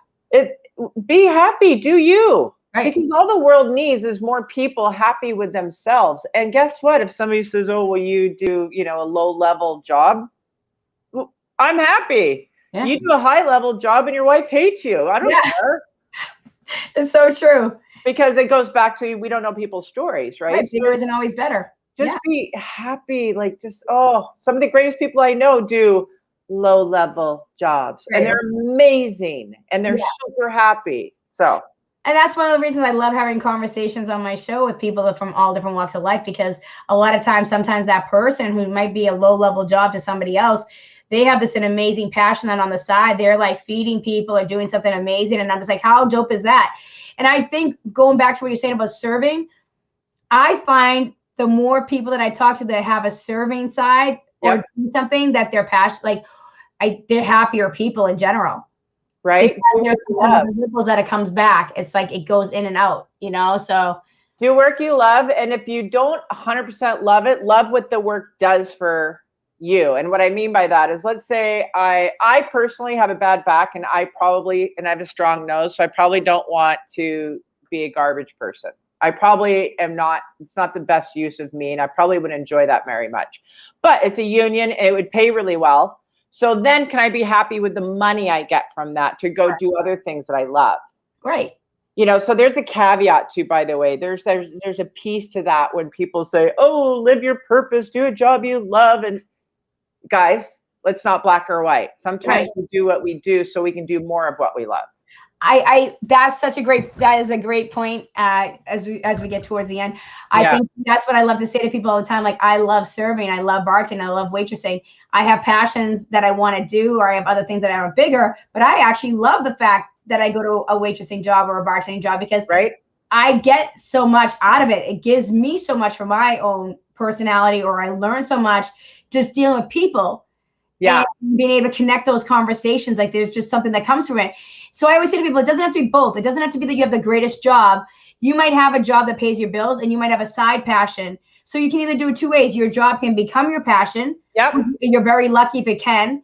Be happy, do you? Right. Because all the world needs is more people happy with themselves. And guess what? If somebody says, "Oh, well, you do, a low-level job," well, I'm happy. Yeah. You do a high-level job, and your wife hates you. I don't care. It's so true. Because it goes back to we don't know people's stories, right? Bigger isn't always better. Just be happy. Like, some of the greatest people I know do low-level jobs, and they're amazing, and they're super happy. So. And that's one of the reasons I love having conversations on my show with people from all different walks of life, because a lot of times, sometimes that person who might be a low-level job to somebody else, they have an amazing passion that on the side, they're like feeding people or doing something amazing. And I'm just like, how dope is that? And I think going back to what you're saying about serving, I find the more people that I talk to that have a serving side or do something that they're passionate, they're happier people in general. Right. Because there's ripples that it comes back. It's like it goes in and out, so. Do work you love. And if you don't 100% love it, love what the work does for you. And what I mean by that is, let's say I personally have a bad back, and I have a strong nose. So I probably don't want to be a garbage person. I probably am not, it's not the best use of me, and I probably wouldn't enjoy that very much. But it's a union, and it would pay really well. So then can I be happy with the money I get from that to go do other things that I love? Right. So there's a caveat too, by the way. There's a piece to that when people say, "Oh, live your purpose, do a job you love." And guys, let's not black or white. Sometimes we do what we do so we can do more of what we love. That is a great point. As we get towards the end, I think that's what I love to say to people all the time. Like, I love serving, I love bartending, I love waitressing. I have passions that I want to do, or I have other things that are bigger, but I actually love the fact that I go to a waitressing job or a bartending job, because I get so much out of it. It gives me so much for my own personality, or I learn so much just dealing with people. Yeah. And being able to connect those conversations, like there's just something that comes from it. So I always say to people, it doesn't have to be both. It doesn't have to be that you have the greatest job. You might have a job that pays your bills, and you might have a side passion. So you can either do it two ways. Your job can become your passion. Yep. You're very lucky if it can.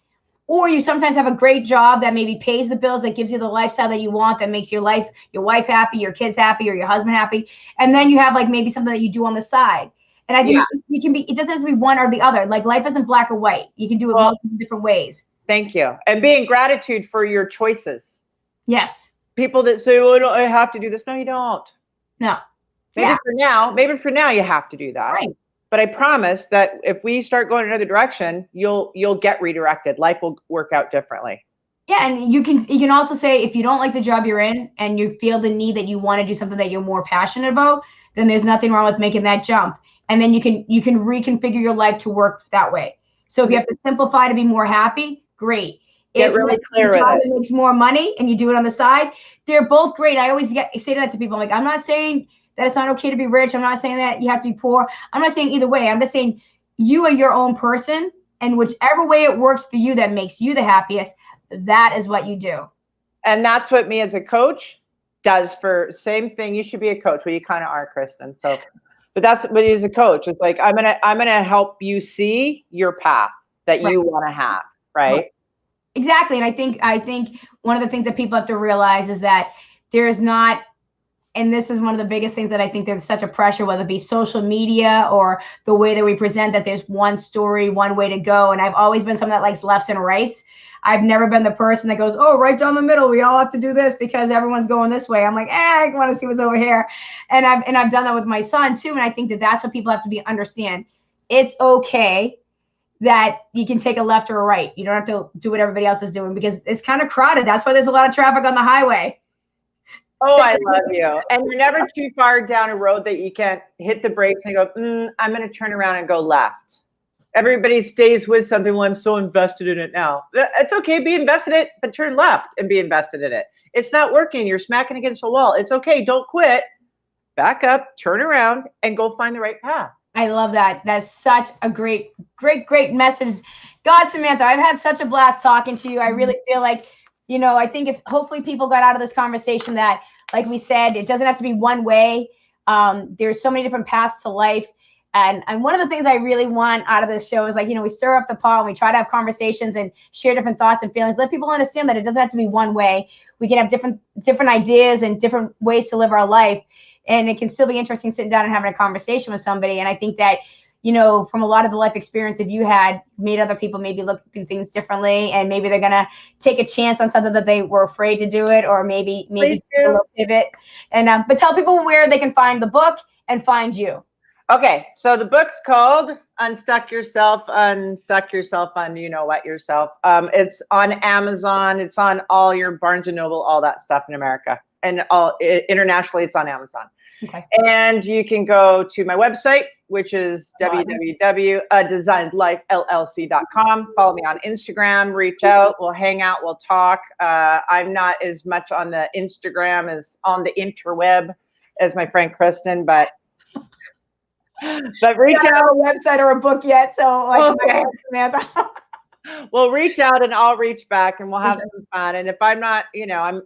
Or you sometimes have a great job that maybe pays the bills, that gives you the lifestyle that you want, that makes your wife happy, your kids happy, or your husband happy. And then you have like maybe something that you do on the side. And I think it doesn't have to be one or the other. Like, life isn't black or white. You can do it multiple different ways. Thank you. And be in gratitude for your choices. Yes. People that say, "Oh, I have to do this." No, you don't. No. Maybe for now you have to do that. Right. But I promise that if we start going another direction, you'll get redirected. Life will work out differently. Yeah, and you can also say, if you don't like the job you're in and you feel the need that you want to do something that you're more passionate about, then there's nothing wrong with making that jump. And then you can reconfigure your life to work that way. So if you have to simplify to be more happy, great. Get really clear with it. Makes more money and you do it on the side, they're both great. I always say that to people. I'm like, I'm not saying that it's not okay to be rich. I'm not saying that you have to be poor. I'm not saying either way. I'm just saying you are your own person, and whichever way it works for you that makes you the happiest, that is what you do. And that's what me as a coach does for same thing. You should be a coach. Well, you kind of are, Kristen. So, but that's what as a coach. It's like, I'm gonna help you see your path that you want to have, right? Exactly. And I think one of the things that people have to realize is that there is not, and this is one of the biggest things that I think there's such a pressure, whether it be social media or the way that we present, that there's one story, one way to go. And I've always been someone that likes lefts and rights. I've never been the person that goes, "Oh, right down the middle, we all have to do this because everyone's going this way." I'm like, I want to see what's over here. And I've done that with my son too. And I think that that's what people have to understand. It's okay that you can take a left or a right. You don't have to do what everybody else is doing, because it's kind of crowded. That's why there's a lot of traffic on the highway. Oh, I love you. And you're never too far down a road that you can't hit the brakes and go, I'm going to turn around and go left. Everybody stays with something. Well, I'm so invested in it now. It's okay. Be invested in it, but turn left and be invested in it. it's not working. You're smacking against a wall. It's okay. Don't quit. Back up, turn around, and go find the right path. I love that. That's such a great message. God, Samantha, I've had such a blast talking to you. I really feel like, I think if hopefully people got out of this conversation that, like we said, it doesn't have to be one way. There's so many different paths to life. And one of the things I really want out of this show is, like, we stir up the pot and we try to have conversations and share different thoughts and feelings. Let people understand that it doesn't have to be one way. We can have different ideas and different ways to live our life. And it can still be interesting sitting down and having a conversation with somebody. And I think that, from a lot of the life experience that you had, made other people maybe look through things differently, and maybe they're going to take a chance on something that they were afraid to do it, or maybe a little pivot. And but tell people where they can find the book and find you. Okay, so the book's called Unstuck Yourself, yourself. It's on Amazon. It's on all your Barnes & Noble, all that stuff in America. And internationally, it's on Amazon. Okay. And you can go to my website, which is www.designedlifellc.com. Follow me on Instagram, reach out, we'll hang out, we'll talk. I'm not as much on the Instagram as on the interweb as my friend Kristen, but reach out. I don't have a website or a book yet, so okay. Samantha. Well, reach out and I'll reach back and we'll have some fun. And if I'm not,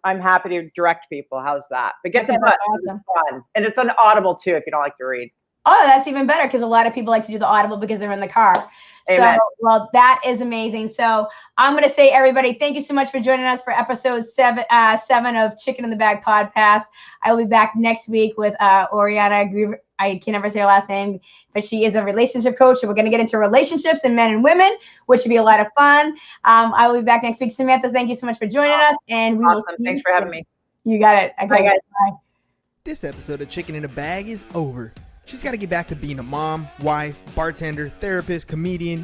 I'm happy to direct people. How's that? But get the book. Awesome. It's fun. And it's on Audible too, if you don't like to read. Oh, that's even better, because a lot of people like to do the Audible because they're in the car. Amen. So, well, that is amazing. So I'm going to say, everybody, thank you so much for joining us for episode 7 of Chicken in the Bag podcast. I will be back next week with Oriana Griever. I can never say her last name, but she is a relationship coach. So we're going to get into relationships and men and women, which should be a lot of fun. I will be back next week. Samantha, thank you so much for joining us. And we will see you. Thanks for having me. You got it. Okay. Bye, guys. Bye. This episode of Chicken in a Bag is over. She's got to get back to being a mom, wife, bartender, therapist, comedian,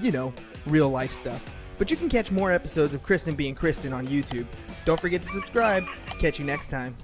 real life stuff. But you can catch more episodes of Kristen being Kristen on YouTube. Don't forget to subscribe. Catch you next time.